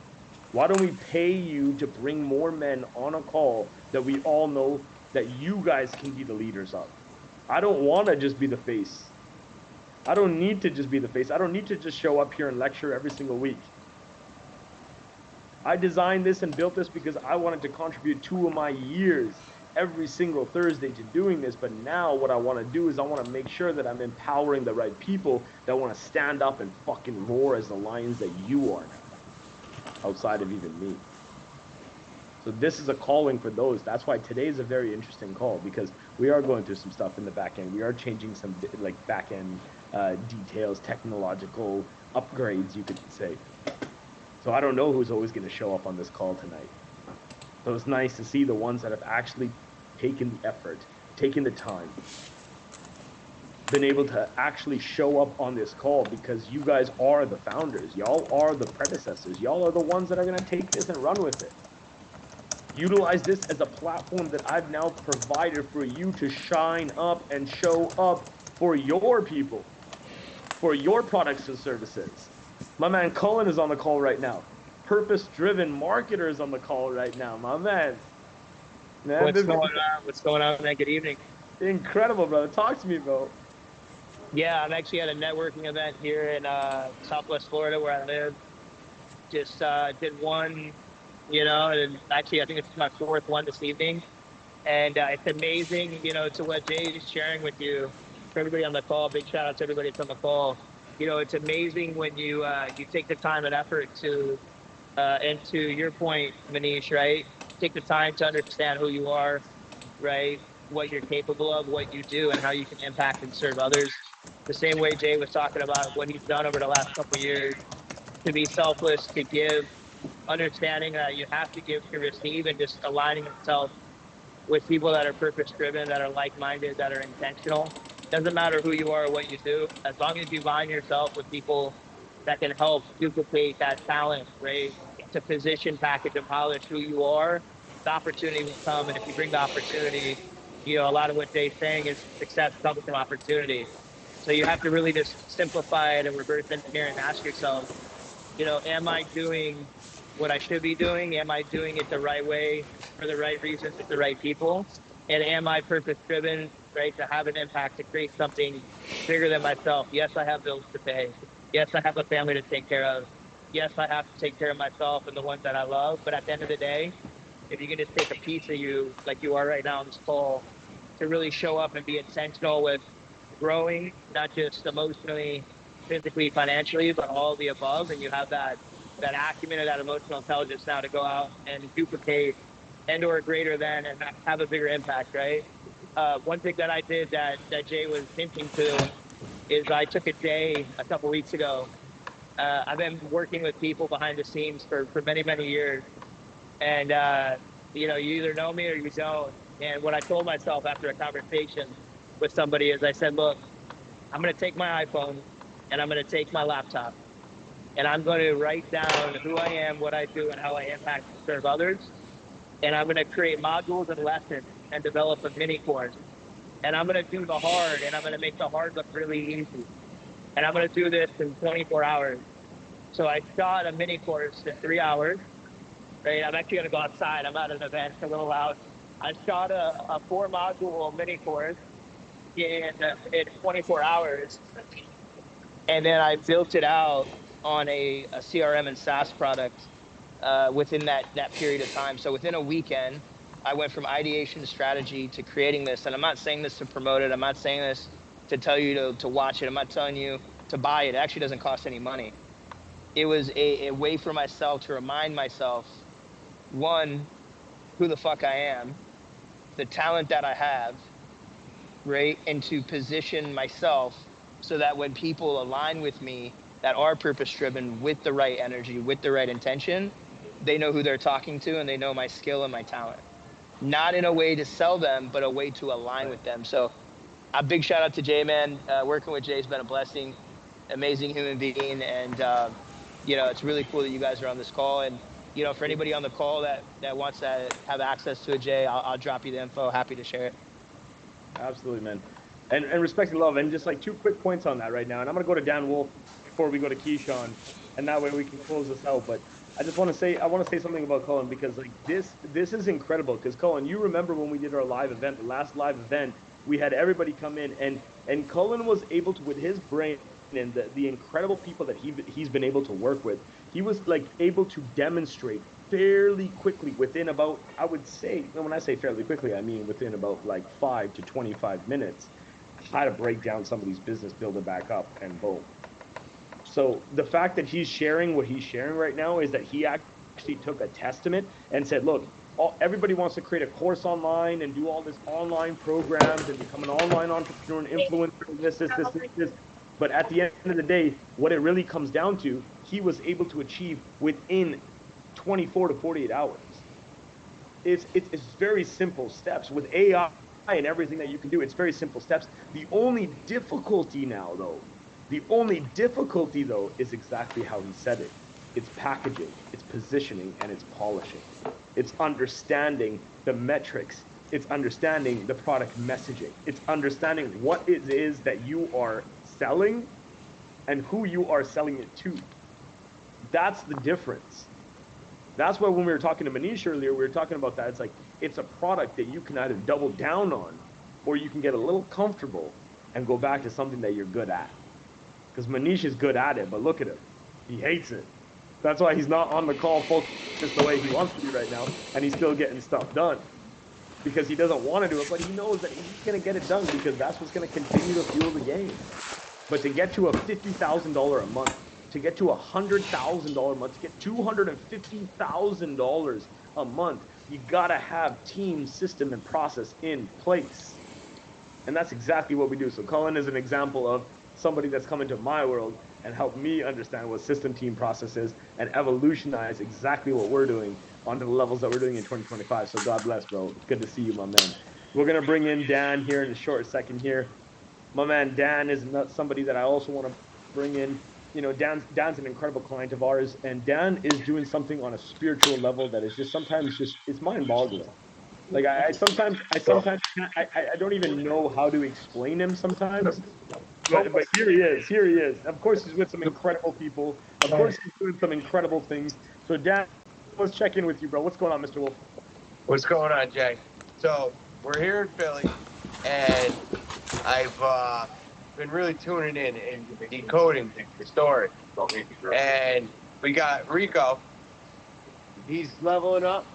Why don't we pay you to bring more men on a call that we all know that you guys can be the leaders of? I don't want to just be the face. I don't need to just be the face. I don't need to just show up here and lecture every single week. I designed this and built this because I wanted to contribute 2 of my years every single Thursday to doing this. But now what I want to do is I want to make sure that I'm empowering the right people that want to stand up and fucking roar as the lions that you are now, outside of even me. So this is a calling for those. That's why today is a very interesting call, because we are going through some stuff in the back end. We are changing some back end details, technological upgrades, you could say. So I don't know who's always going to show up on this call tonight. So it's nice to see the ones that have actually taken the effort, taken the time, been able to actually show up on this call because you guys are the founders. Y'all are the predecessors. Y'all are the ones that are going to take this and run with it. Utilize this as a platform that I've now provided for you to shine up and show up for your people, for your products and services. My man Cullen is on the call right now. Purpose driven marketer is on the call right now. My man. Man, What's this going is on? What's going on, man? Good evening. incredible, brother. Talk to me, bro. Yeah, I'm actually at a networking event here in Southwest Florida where I live. Just did one, and actually I think it's my fourth one this evening. And it's amazing, to what Jay is sharing with you. For everybody on the call, big shout out to everybody that's on the call. It's amazing when you take the time and effort and to your point, Manish, right? Take the time to understand who you are, right? What you're capable of, what you do, and how you can impact and serve others. The same way Jay was talking about what he's done over the last couple of years, to be selfless, to give, understanding that you have to give to receive, and just aligning himself with people that are purpose driven, that are like minded, that are intentional. Doesn't matter who you are or what you do, as long as you align yourself with people that can help duplicate that talent, right? To position, package, and polish who you are, the opportunity will come. And if you bring the opportunity, a lot of what Jay's saying is success comes from opportunity. So you have to really just simplify it and reverse engineer and ask yourself, am I doing what I should be doing? Am I doing it the right way for the right reasons with the right people? And am I purpose driven, right, to have an impact, to create something bigger than myself? Yes, I have bills to pay. Yes, I have a family to take care of. Yes, I have to take care of myself and the ones that I love. But at the end of the day, if you can just take a piece of you, like you are right now on this call, to really show up and be intentional with growing, not just emotionally, physically, financially, but all the above, and you have that acumen or that emotional intelligence now to go out and duplicate and or greater than and have a bigger impact, right? One thing that I did that Jay was hinting to is I took a day a couple weeks ago. I've been working with people behind the scenes for many, many years. And, you either know me or you don't. And what I told myself after a conversation with somebody is I said, look, I'm going to take my iPhone and I'm going to take my laptop and I'm going to write down who I am, what I do, and how I impact and serve others. And I'm going to create modules and lessons and develop a mini course. And I'm going to do the hard and I'm going to make the hard look really easy. And I'm going to do this in 24 hours. So I shot a mini course in 3 hours, right? I'm actually going to go outside. I'm at an event, it's a little loud. I shot a 4 module mini course in 24 hours. And then I built it out on a CRM and SaaS product within that period of time. So within a weekend, I went from ideation to strategy to creating this. And I'm not saying this to promote it. I'm not saying this to tell you to watch it. I'm not telling you to buy it. It actually doesn't cost any money. It was a way for myself to remind myself, one, who the fuck I am, the talent that I have, right? And to position myself so that when people align with me that are purpose driven with the right energy, with the right intention, they know who they're talking to and they know my skill and my talent. Not in a way to sell them, but a way to align with them. So a big shout out to Jay, man. Working with Jay has been a blessing, amazing human being. And, it's really cool that you guys are on this call. And, for anybody on the call that wants to have access to a Jay, I'll drop you the info. Happy to share it. Absolutely, man. And respect and love. And just like two quick points on that right now. And I'm gonna go to Dan Wolf before we go to Keyshawn, and that way we can close this out. But I want to say something about Cullen because like this is incredible. Because Cullen, you remember when we did our live event, the last live event, we had everybody come in, and Cullen was able to, with his brain and the incredible people that he's been able to work with, he was like able to demonstrate fairly quickly within about, I would say, and when I say fairly quickly, I mean within about like 5 to 25 minutes, how to break down somebody's business, build it back up, and boom. So the fact that he's sharing what he's sharing right now is that he actually took a testament and said, look, everybody wants to create a course online and do all this online programs and become an online entrepreneur and influencer, this. But at the end of the day, what it really comes down to, he was able to achieve within 24 to 48 hours. it's very simple steps with AI and everything that you can do. It's very simple steps. The only difficulty now, though, is exactly how he said it. It's packaging, it's positioning, and it's polishing. It's understanding the metrics. It's understanding the product messaging. It's understanding what it is that you are selling and who you are selling it to. That's the difference. That's why when we were talking to Manish earlier, we were talking about that. It's like it's a product that you can either double down on or you can get a little comfortable and go back to something that you're good at. Because Manish is good at it, but look at him. He hates it. That's why he's not on the call focused the way he wants to be right now, and he's still getting stuff done because he doesn't want to do it, but he knows that he's going to get it done because that's what's going to continue to fuel the game. But to get to a $50,000 a month, to get to a $100,000 a month, to get $250,000 a month, you got to have team, system, and process in place. And that's exactly what we do. So Colin is an example of somebody that's come into my world and helped me understand what system, team, process is and evolutionize exactly what we're doing onto the levels that we're doing in 2025. So God bless, bro. It's good to see you, my man. We're going to bring in Dan here in a short second here. My man Dan is not somebody that I also want to bring in. You know, Dan's an incredible client of ours, and Dan is doing something on a spiritual level that is just sometimes just it's mind-boggling. Like I sometimes I don't even know how to explain him sometimes. But here he is. Here he is. Of course, he's with some incredible people. Of course, he's doing some incredible things. So Dan, let's check in with you, bro. What's going on, Mr. Wolf? What's going on, Jay? So we're here in Philly, and I've been really tuning in and decoding the story. And we got Rico. He's leveling up,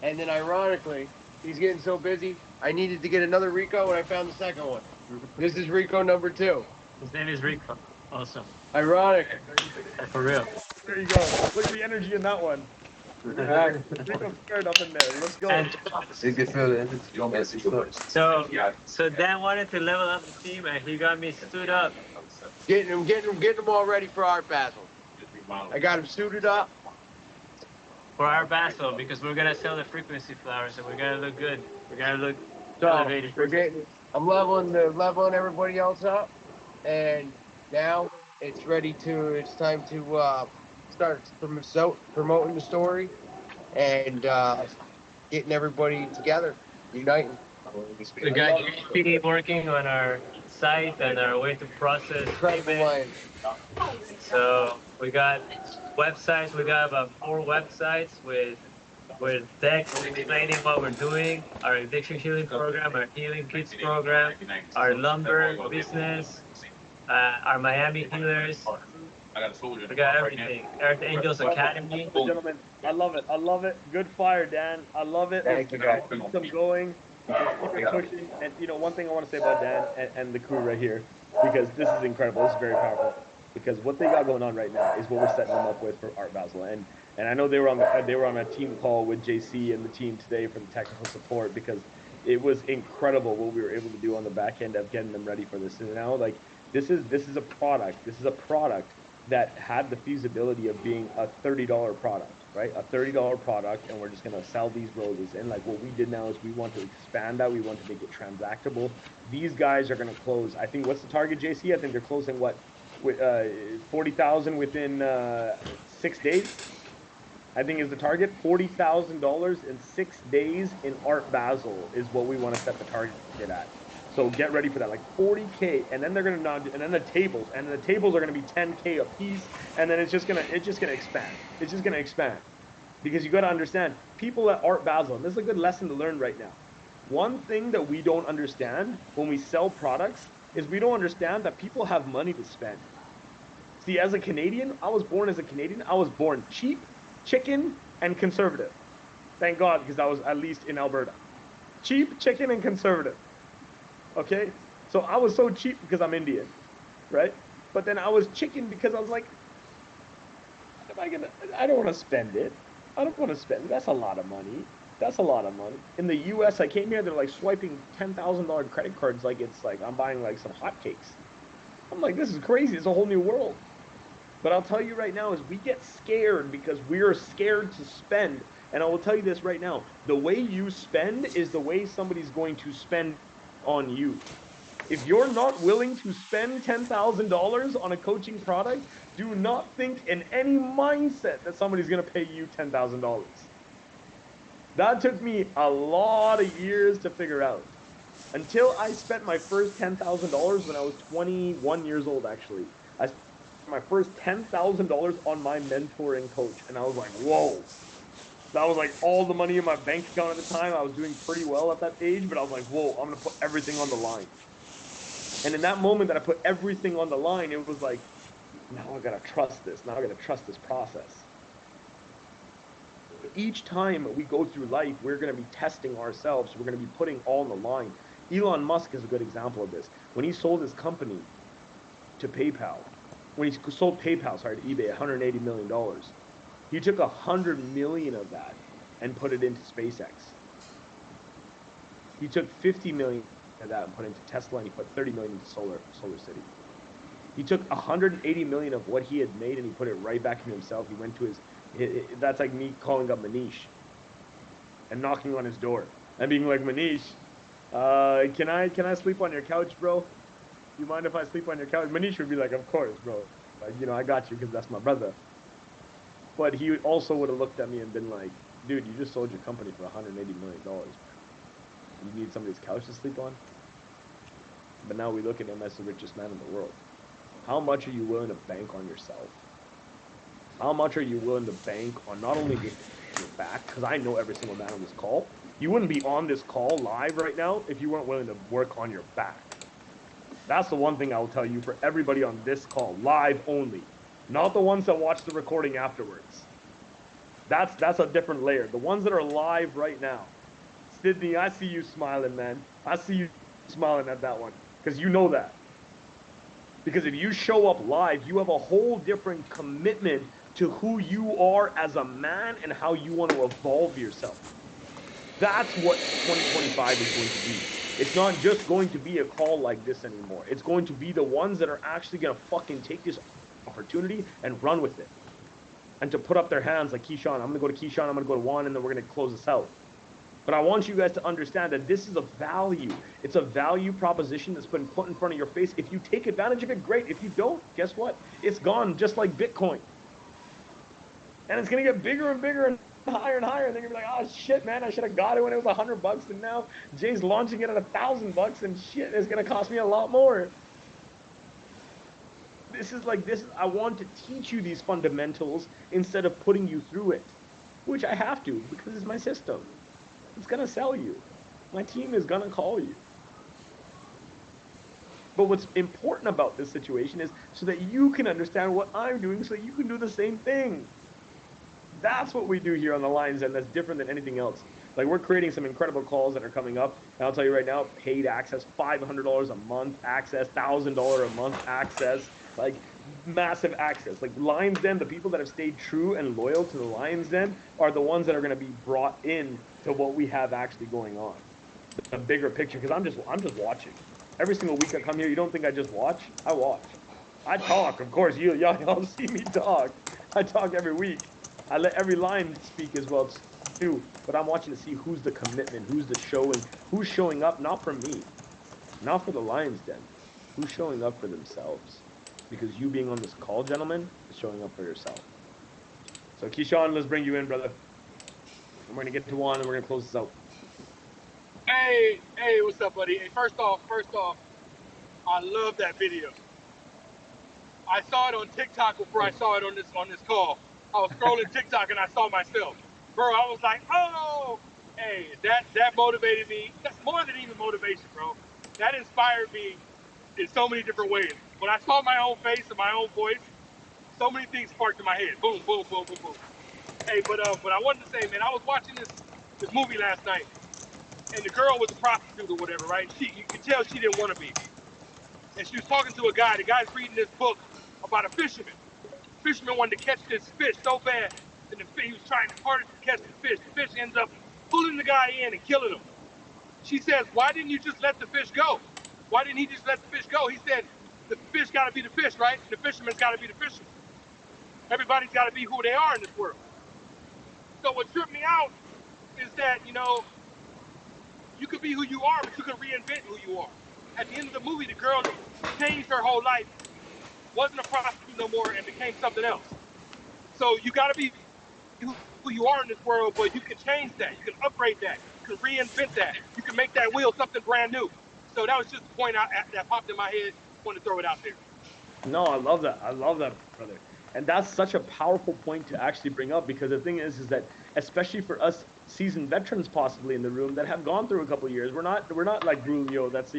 and then ironically, he's getting so busy. I needed to get another Rico, and I found the second one. This is Rico number 2. His name is Rico. Awesome. Ironic. For real. There you go. Look at the energy in that one. Rico's scared up in there. Let's go. So Dan wanted to level up the team, and he got me stood up Getting them all ready for Art Basel. I got him suited up. for our battle because we're gonna sell the frequency flowers, and we're gonna look good. We're gonna look So elevated. I'm leveling everybody else up, and now it's time to start promoting the story and getting everybody together, uniting. We got GP working on our site and our way to process payment. So we got websites. We got about 4 websites with text explaining what we're doing, our addiction healing program, our healing kids program, our lumber business, our Miami healers. We got everything. Earth Angels Academy. Gentlemen, I love it. I love it. Good fire, Dan. I love it. Thank you, guys. Keep them going. Let's keep it pushing. And you know, one thing I want to say about Dan and the crew right here, because this is incredible. This is very powerful. Because what they got going on right now is what we're setting them up with for Art Basel. And I know they were on a team call with JC and the team today for the technical support because it was incredible what we were able to do on the back end of getting them ready for this. And now, like this is a product. This is a product that had the feasibility of being a $30 product, right? A $30 product, and we're just gonna sell these roses. And like what we did now is we want to expand that. We want to make it transactable. These guys are gonna close. I think what's the target, JC? I think they're closing what, with 40,000 within 6 days. I think is the target. $40,000 in 6 days in Art Basel is what we want to set the target at. So get ready for that, like 40K, and then they're gonna and then the tables are gonna be 10K a piece, and then it's just gonna expand. It's just gonna expand, because you got to understand people at Art Basel, and this is a good lesson to learn right now. One thing that we don't understand when we sell products is we don't understand that people have money to spend. See, as a Canadian, I was born as a Canadian. I was born cheap, chicken, and conservative. Thank God, because I was at least in Alberta. Cheap, chicken, and conservative. Okay, so I was so cheap because I'm Indian, right? But then I was chicken because I was like, I don't want to spend it. I don't want to spend it. That's a lot of money. That's a lot of money. In the US, I came here, they're like swiping $10,000 credit cards like it's like I'm buying like some hotcakes. I'm like, this is crazy. It's a whole new world. But I'll tell you right now is we get scared because we're scared to spend And I will tell you this right now, the way you spend is the way somebody's going to spend on you. If you're not willing to spend $10,000 on a coaching product, do not think in any mindset that somebody's going to pay you $10,000. That took me a lot of years to figure out until I spent my first $10,000 when I was 21 years old, actually. I spent my first $10,000 on my mentoring coach. And I was like, whoa, that was like all the money in my bank account at the time. I was doing pretty well at that age, but I was like, whoa, I'm going to put everything on the line. And in that moment that I put everything on the line, it was like, now I got to trust this. Now I got to trust this process. Each time we go through life, we're going to be testing ourselves. We're going to be putting all on the line. Elon Musk is a good example of this. When he sold his company to PayPal, when he sold PayPal, sorry, to eBay, $180 million, he took 100 million of that and put it into SpaceX. He took 50 million of that and put it into Tesla, and he put 30 million into Solar City. He took 180 million of what he had made and he put it right back into himself. He went to his, that's like me calling up Manish and knocking on his door and being like, Manish, can I sleep on your couch, bro? You mind if I sleep on your couch? Manish would be like, of course, bro. Like, I got you because that's my brother. But he also would have looked at me and been like, dude, you just sold your company for $180 million, man. You need somebody's couch to sleep on? But now we look at him as the richest man in the world. How much are you willing to bank on yourself? How much are you willing to bank on not only just your back, because I know every single man on this call, you wouldn't be on this call live right now if you weren't willing to work on your back. That's the one thing I will tell you for everybody on this call, live only, not the ones that watch the recording afterwards. That's a different layer. The ones that are live right now. Sydney, I see you smiling, man. I see you smiling at that one because you know that. Because if you show up live, you have a whole different commitment to who you are as a man and how you want to evolve yourself. That's what 2025 is going to be. It's not just going to be a call like this anymore. It's going to be the ones that are actually going to fucking take this opportunity and run with it. And to put up their hands like Keyshawn, I'm going to go to Keyshawn, I'm going to go to Juan, and then we're going to close this out. But I want you guys to understand that this is a value. It's a value proposition that's been put in front of your face. If you take advantage of it, great. If you don't, guess what? It's gone just like Bitcoin. And it's going to get bigger and bigger and higher and higher. And then you're like, oh shit, man, I should have got it when it was $100. And now Jay's launching it at $1,000 and shit, it's going to cost me a lot more. I want to teach you these fundamentals instead of putting you through it, which I have to because it's my system. It's going to sell you. My team is going to call you. But what's important about this situation is so that you can understand what I'm doing so that you can do the same thing. That's what we do here on the Lions Den. That's different than anything else. Like, we're creating some incredible calls that are coming up. And I'll tell you right now, paid access, $500 a month access, $1,000 a month access, like massive access. Like Lions Den, the people that have stayed true and loyal to the Lions Den are the ones that are going to be brought in to what we have actually going on. The bigger picture, because I'm just watching. Every single week I come here, you don't think I just watch? I watch. I talk, of course. Y'all see me talk. I talk every week. I let every line speak as well too. But I'm watching to see who's the commitment, who's the showing, who's showing up, not for me, not for the Lions Den, who's showing up for themselves. Because you being on this call, gentlemen, is showing up for yourself. So Keyshawn, let's bring you in, brother. And we're gonna get to one and we're gonna close this out. Hey, what's up, buddy? Hey, first off, I love that video. I saw it on TikTok before I saw it on this call. I was scrolling TikTok and I saw myself. Bro, I was like, oh, hey, that motivated me. That's more than even motivation, bro. That inspired me in so many different ways. When I saw my own face and my own voice, so many things sparked in my head. Boom, boom, boom, boom, boom. Hey, but I wanted to say, man, I was watching this movie last night, and the girl was a prostitute or whatever, right? You could tell she didn't want to be. And she was talking to a guy. The guy's reading this book about a fisherman. The fisherman wanted to catch this fish so bad, and he was trying his hardest to catch the fish. The fish ends up pulling the guy in and killing him. She says, why didn't you just let the fish go? Why didn't he just let the fish go? He said, the fish got to be the fish, right? The fisherman's got to be the fisherman. Everybody's got to be who they are in this world. So what tripped me out is that, you could be who you are, but you could reinvent who you are. At the end of the movie, the girl changed her whole life, wasn't a prostitute no more, and became something else. So you got to be who you are in this world, but you can change that. You can upgrade that. You can reinvent that. You can make that wheel something brand new. So that was just the point that popped in my head. Wanted to throw it out there. No, I love that. I love that, brother. And that's such a powerful point to actually bring up because the thing is that especially for us seasoned veterans possibly in the room that have gone through a couple of years, we're not like Brulio that's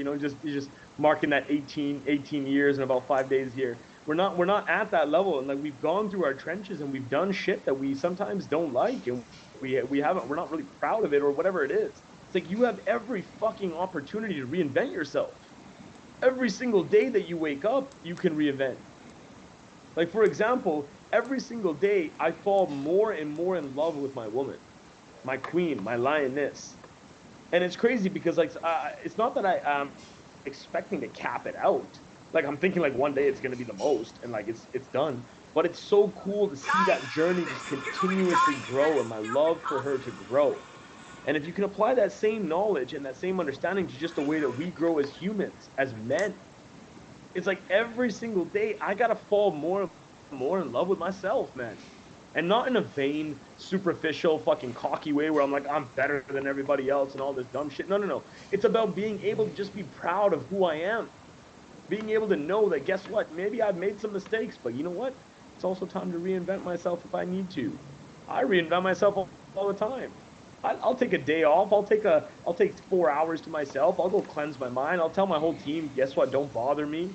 just marking that 18 years and about 5 days here. We're not at that level and like we've gone through our trenches and we've done shit that we sometimes don't like and we're not really proud of it or whatever it is. It's like you have every fucking opportunity to reinvent yourself. Every single day that you wake up, you can reinvent. Like, for example, every single day, I fall more and more in love with my woman, my queen, my lioness. And it's crazy because, like, it's not that I am expecting to cap it out. Like, I'm thinking, like, one day it's going to be the most and, like, it's done. But it's so cool to see that journey just continuously grow and my love for her to grow. And if you can apply that same knowledge and that same understanding to just the way that we grow as humans, as men, it's like every single day I gotta fall more and more in love with myself, man. And not in a vain, superficial, fucking cocky way where I'm like, I'm better than everybody else and all this dumb shit. No, no, no. It's about being able to just be proud of who I am. Being able to know that, guess what? Maybe I've made some mistakes, but you know what? It's also time to reinvent myself if I need to. I reinvent myself all the time. I'll take a day off. I'll take 4 hours to myself. I'll go cleanse my mind. I'll tell my whole team, guess what? Don't bother me.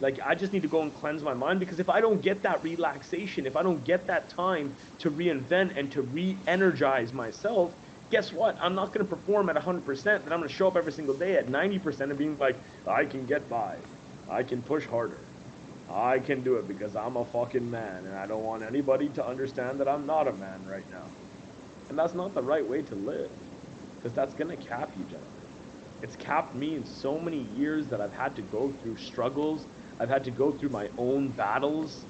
Like I just need to go and cleanse my mind because if I don't get that relaxation, if I don't get that time to reinvent and to re-energize myself, guess what? I'm not going to perform at 100%. Then I'm going to show up every single day at 90% and being like, I can get by. I can push harder. I can do it because I'm a fucking man and I don't want anybody to understand that I'm not a man right now. And that's not the right way to live because that's going to cap you, gentlemen. It's capped me in so many years that I've had to go through struggles. I've had to go through my own battles.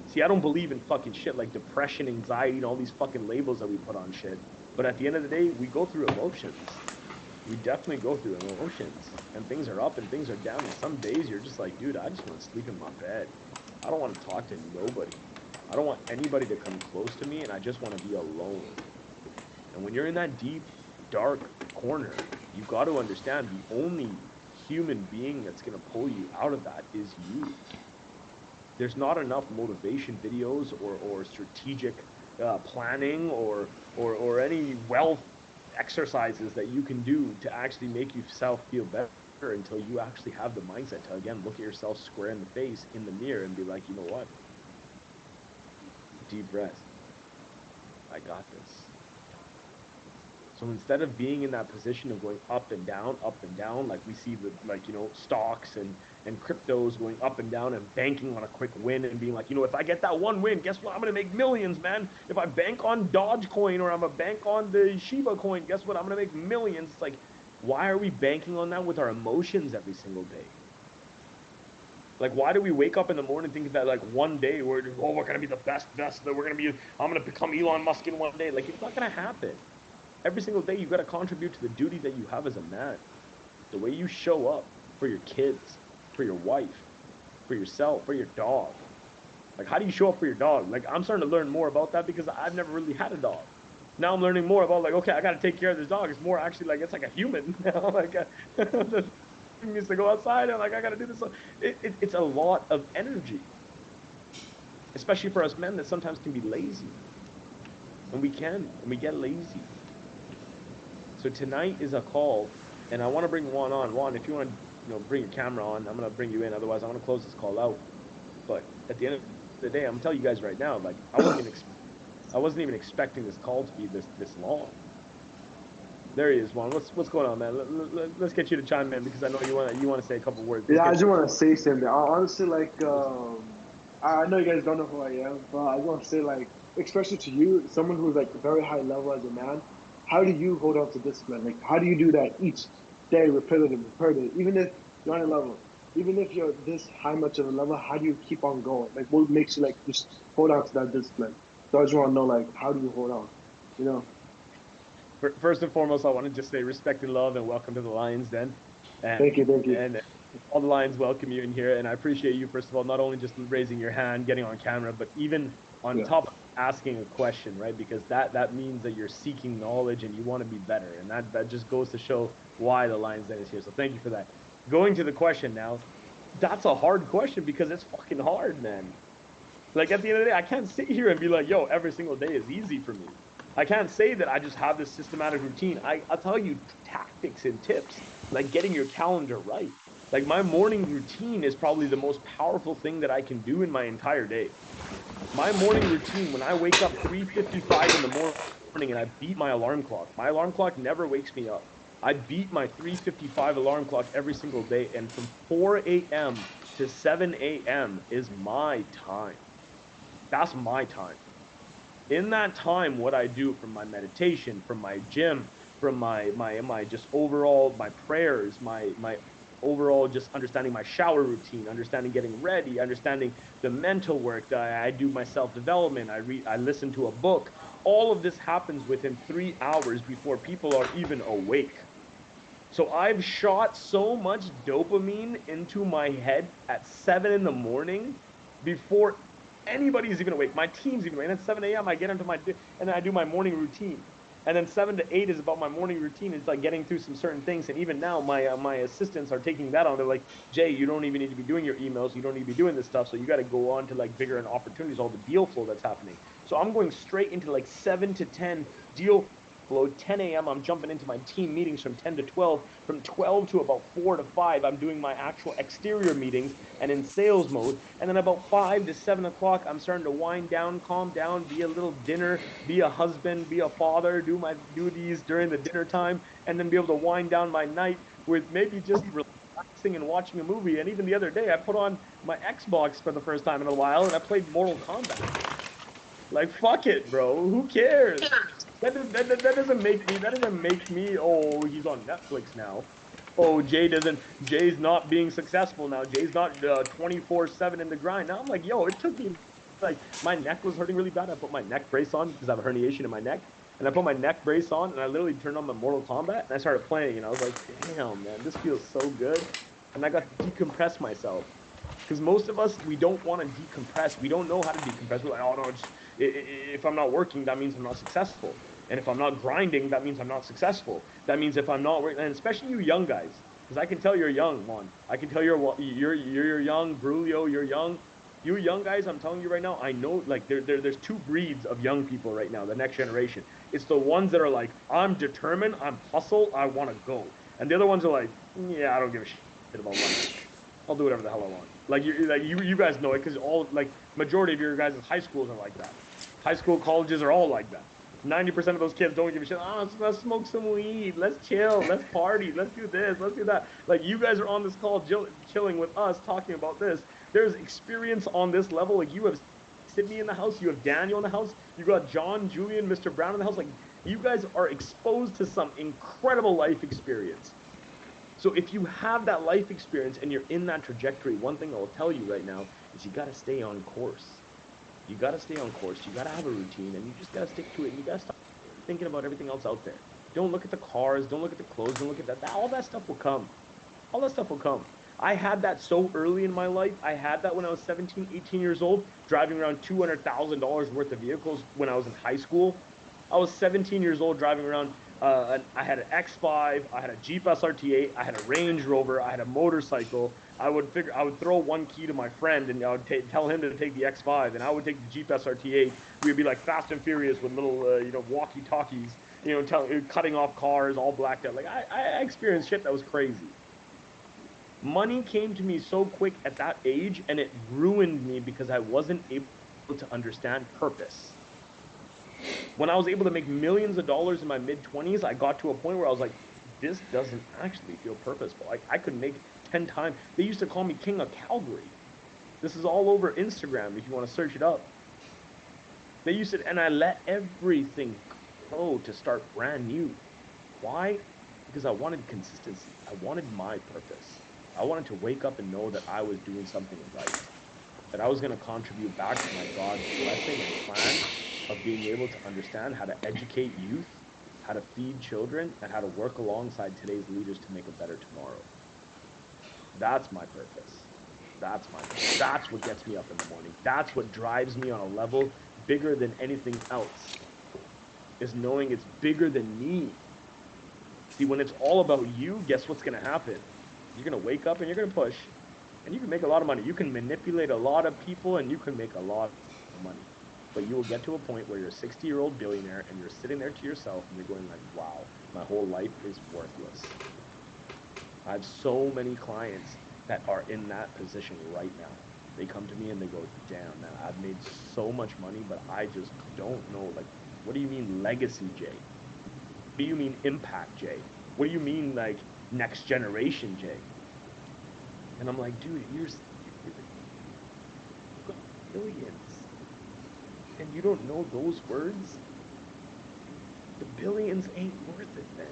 See, I don't believe in fucking shit like depression, anxiety, and all these fucking labels that we put on shit. But at the end of the day, we go through emotions. We definitely go through emotions. And things are up and things are down. And some days you're just like, dude, I just want to sleep in my bed. I don't want to talk to nobody. I don't want anybody to come close to me, and I just want to be alone. And when you're in that deep, dark corner, you've got to understand the only human being that's going to pull you out of that is you. There's not enough motivation videos or strategic planning or any wealth exercises that you can do to actually make yourself feel better until you actually have the mindset to again look at yourself square in the face in the mirror and be like, you know what? Deep breath. I got this. So instead of being in that position of going up and down, like we see the like stocks and cryptos going up and down and banking on a quick win and being like, if I get that one win, guess what? I'm gonna make millions, man. If I bank on Dogecoin or I'm a bank on the Shiba coin, guess what? I'm gonna make millions. It's like, why are we banking on that with our emotions every single day? Like, why do we wake up in the morning thinking that like one day we're gonna be the best that I'm gonna become Elon Musk in one day? Like, it's not gonna happen. Every single day, you got to contribute to the duty that you have as a man. The way you show up for your kids, for your wife, for yourself, for your dog. Like, how do you show up for your dog? Like, I'm starting to learn more about that because I've never really had a dog. Now I'm learning more about like, okay, I got to take care of this dog. It's more actually like it's like a human. Like, needs to go outside and like I got to do this. It's a lot of energy, especially for us men that sometimes can be lazy, and we get lazy. So tonight is a call, and I want to bring Juan on. Juan, if you want to, bring your camera on, I'm gonna bring you in. Otherwise, I'm gonna close this call out. But at the end of the day, I'm gonna tell you guys right now, like I wasn't even expecting this call to be this long. There he is, Juan. What's going on, man? Let's get you to chime in because I know you want to say a couple words. Let's Yeah, I get just you. want to say something. Honestly, like, I know you guys don't know who I am, but I want to say, like, especially to you, someone who's like very high level as a man, how do you hold on to discipline? Like, how do you do that each day, repetitive, repetitive? Even if you're on a level, even if you're this high much of a level, how do you keep on going? Like, what makes you like just hold on to that discipline? So I just want to know, like, how do you hold on? You know? First and foremost, I want to just say respect and love and welcome to the Lions Den. And Thank you, thank you. and all the Lions welcome you in here. And I appreciate you, first of all, not only just raising your hand, getting on camera, but even on Yeah, top of asking a question, right? Because that means that you're seeking knowledge and you want to be better. And that just goes to show why the Lions Den is here. So thank you for that. Going to the question now, that's a hard question because it's fucking hard, man. Like at the end of the day, I can't sit here and be like, yo, every single day is easy for me. I can't say that I just have this systematic routine. I'll tell you tactics and tips, like getting your calendar right. Like my morning routine is probably the most powerful thing that I can do in my entire day. My morning routine, when I wake up 3:55 in the morning and I beat my alarm clock never wakes me up. I beat my 3:55 alarm clock every single day. And from 4 a.m. to 7 a.m. is my time. That's my time. In that time, what I do from my meditation, from my gym, from my just overall my prayers, my overall just understanding my shower routine, understanding getting ready, understanding the mental work that I do my self development. I listen to a book. All of this happens within 3 hours before people are even awake. So I've shot so much dopamine into my head at 7 in the morning before anybody's even awake. My team's even awake. And at 7 a.m. I get into my and then I do my morning routine. And then 7 to 8 is about my morning routine. It's like getting through some certain things. And even now, my assistants are taking that on. They're like, Jay, you don't even need to be doing your emails. You don't need to be doing this stuff. So you got to go on to like bigger and opportunities, all the deal flow that's happening. So I'm going straight into like 7 to 10 deal flow. 10 a.m. I'm jumping into my team meetings from 10 to 12. From 12 to about 4 to 5, I'm doing my actual exterior meetings and in sales mode. And then about 5 to 7 o'clock, I'm starting to wind down, calm down, be a little dinner, be a husband, be a father, do my duties during the dinner time, and then be able to wind down my night with maybe just relaxing and watching a movie. And even the other day, I put on my Xbox for the first time in a while and I played Mortal Kombat. Like, fuck it, bro. Who cares? That doesn't make me, oh, he's on Netflix now. Oh, Jay's not being successful now. Jay's not 24/7 in the grind. Now I'm like, yo, it took me, like, my neck was hurting really bad. I put my neck brace on because I have a herniation in my neck. And I put my neck brace on and I literally turned on my Mortal Kombat and I started playing. And I was like, damn, man, this feels so good. And I got to decompress myself. Because most of us, we don't want to decompress. We don't know how to decompress. We're like, oh no, if I'm not working, that means I'm not successful. And if I'm not grinding, that means I'm not successful. That means if I'm not working, and especially you young guys, because I can tell you're young, Juan. I can tell you're young, Brulio, you're young. You young guys, I'm telling you right now, I know like there's two breeds of young people right now, the next generation. It's the ones that are like, I'm determined, I'm hustle, I want to go. And the other ones are like, yeah, I don't give a shit about money. I'll do whatever the hell I want. You guys know it because all like majority of your guys' high schools are like that. High school colleges are all like that. 90% of those kids don't give a shit. Oh, let's smoke some weed. Let's chill. Let's party. Let's do this. Let's do that. Like you guys are on this call chilling with us talking about this. There's experience on this level. Like you have Sydney in the house. You have Daniel in the house. You got John, Julian, Mr. Brown in the house. Like you guys are exposed to some incredible life experience. So if you have that life experience and you're in that trajectory, one thing I'll tell you right now is you got to stay on course. You got to stay on course. You got to have a routine and you just got to stick to it. And you got to stop thinking about everything else out there. Don't look at the cars. Don't look at the clothes. Don't look at that. All that stuff will come. All that stuff will come. I had that so early in my life. I had that when I was 17, 18 years old, driving around $200,000 worth of vehicles when I was in high school. I was 17 years old driving around. I had an X5, I had a Jeep SRT8, I had a Range Rover, I had a motorcycle. I would throw one key to my friend, and I would tell him to take the X5, and I would take the Jeep SRT8. We'd be like Fast and Furious with little, walkie talkies, cutting off cars, all blacked out. Like I experienced shit that was crazy. Money came to me so quick at that age, and it ruined me because I wasn't able to understand purpose. When I was able to make millions of dollars in my mid 20s, I got to a point where I was like, this doesn't actually feel purposeful. I could make 10 times. They used to call me King of Calgary. This is all over Instagram if you want to search it up. They used to, and I let everything go to start brand new. Why? Because I wanted consistency. I wanted my purpose. I wanted to wake up and know that I was doing something right. that I was going to contribute back to my God's blessing and plan of being able to understand how to educate youth, how to feed children, and how to work alongside today's leaders to make a better tomorrow. That's my purpose. That's what gets me up in the morning. That's what drives me on a level bigger than anything else, is knowing it's bigger than me. See, when it's all about you, guess what's going to happen? You're going to wake up and you're going to push, and you can make a lot of money. You can manipulate a lot of people and you can make a lot of money. But you will get to a point where you're a 60-year-old billionaire and you're sitting there to yourself and you're going like, wow, my whole life is worthless. I have so many clients that are in that position right now. They come to me and they go, damn, man, I've made so much money, but I just don't know, like, what do you mean legacy, Jay? What do you mean impact, Jay? What do you mean, like, next generation, Jay? And I'm like, dude, you've got billions, and you don't know those words? The billions ain't worth it, man.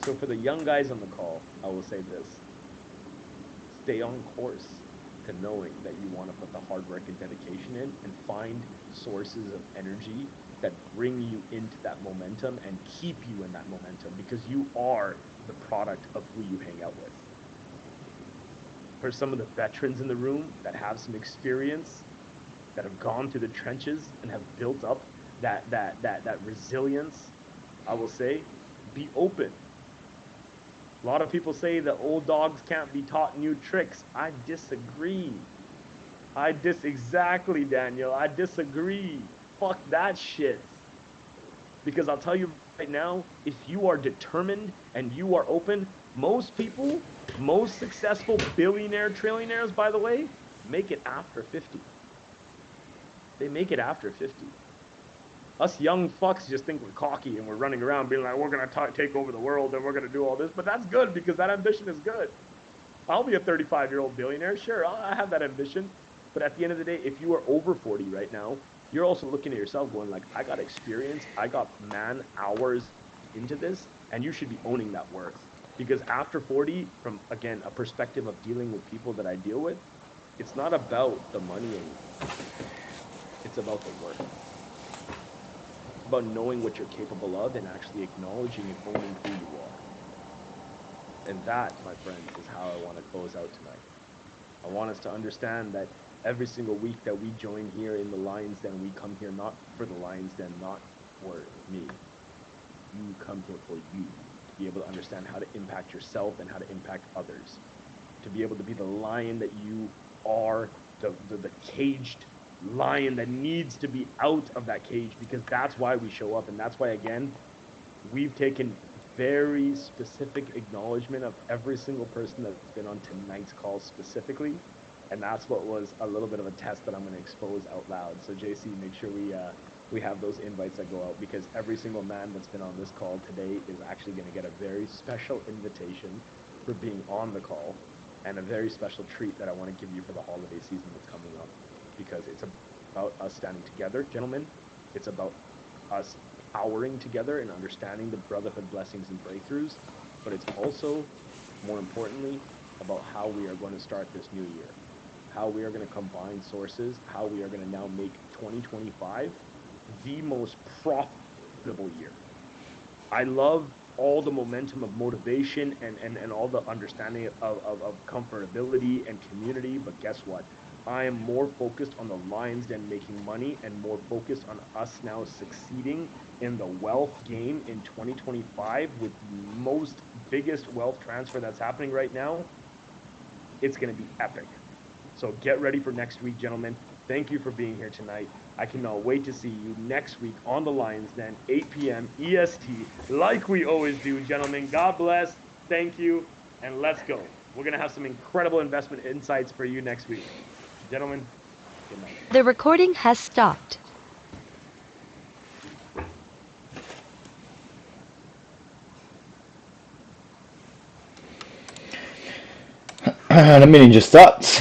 So for the young guys on the call, I will say this. Stay on course to knowing that you want to put the hard work and dedication in and find sources of energy that bring you into that momentum and keep you in that momentum, because you are the product of who you hang out with. For some of the veterans in the room that have some experience, that have gone through the trenches and have built up that resilience, I will say, be open. A lot of people say that old dogs can't be taught new tricks. I disagree. Exactly, Daniel. I disagree. Fuck that shit. Because I'll tell you right now, if you are determined and you are open, most people, most successful trillionaires, by the way, make it after 50. They make it after 50. Us young fucks just think we're cocky and we're running around being like, we're going to take over the world and we're going to do all this. But that's good, because that ambition is good. I'll be a 35-year-old billionaire. Sure, I have that ambition. But at the end of the day, if you are over 40 right now, you're also looking at yourself going like, I got experience, I got man hours into this, and you should be owning that work. Because after 40, from, again, a perspective of dealing with people that I deal with, it's not about the money anymore. It's about the work. About knowing what you're capable of and actually acknowledging and owning who you are. And that, my friends, is how I want to close out tonight. I want us to understand that every single week that we join here in the Lions Den, we come here not for the Lions Den, not for me. You come here for you, to be able to understand how to impact yourself and how to impact others. To be able to be the lion that you are, the caged lion that needs to be out of that cage, because that's why we show up. And that's why, again, we've taken very specific acknowledgement of every single person that's been on tonight's call specifically. And that's what was a little bit of a test that I'm going to expose out loud. So JC, make sure we have those invites that go out, because every single man that's been on this call today is actually going to get a very special invitation for being on the call, and a very special treat that I want to give you for the holiday season that's coming up. Because it's about us standing together, gentlemen. It's about us powering together and understanding the brotherhood blessings and breakthroughs. But it's also, more importantly, about how we are going to start this new year. How we are going to combine sources. How we are going to now make 2025 the most profitable year. I love all the momentum of motivation and all the understanding of comfortability and community. But guess what? I am more focused on the Lions Den making money, and more focused on us now succeeding in the wealth game in 2025 with the most biggest wealth transfer that's happening right now. It's going to be epic. So get ready for next week, gentlemen. Thank you for being here tonight. I cannot wait to see you next week on the Lions Den, 8 p.m. EST, like we always do, gentlemen. God bless. Thank you. And let's go. We're going to have some incredible investment insights for you next week. Gentlemen, good night. The recording has stopped. The meeting just stopped.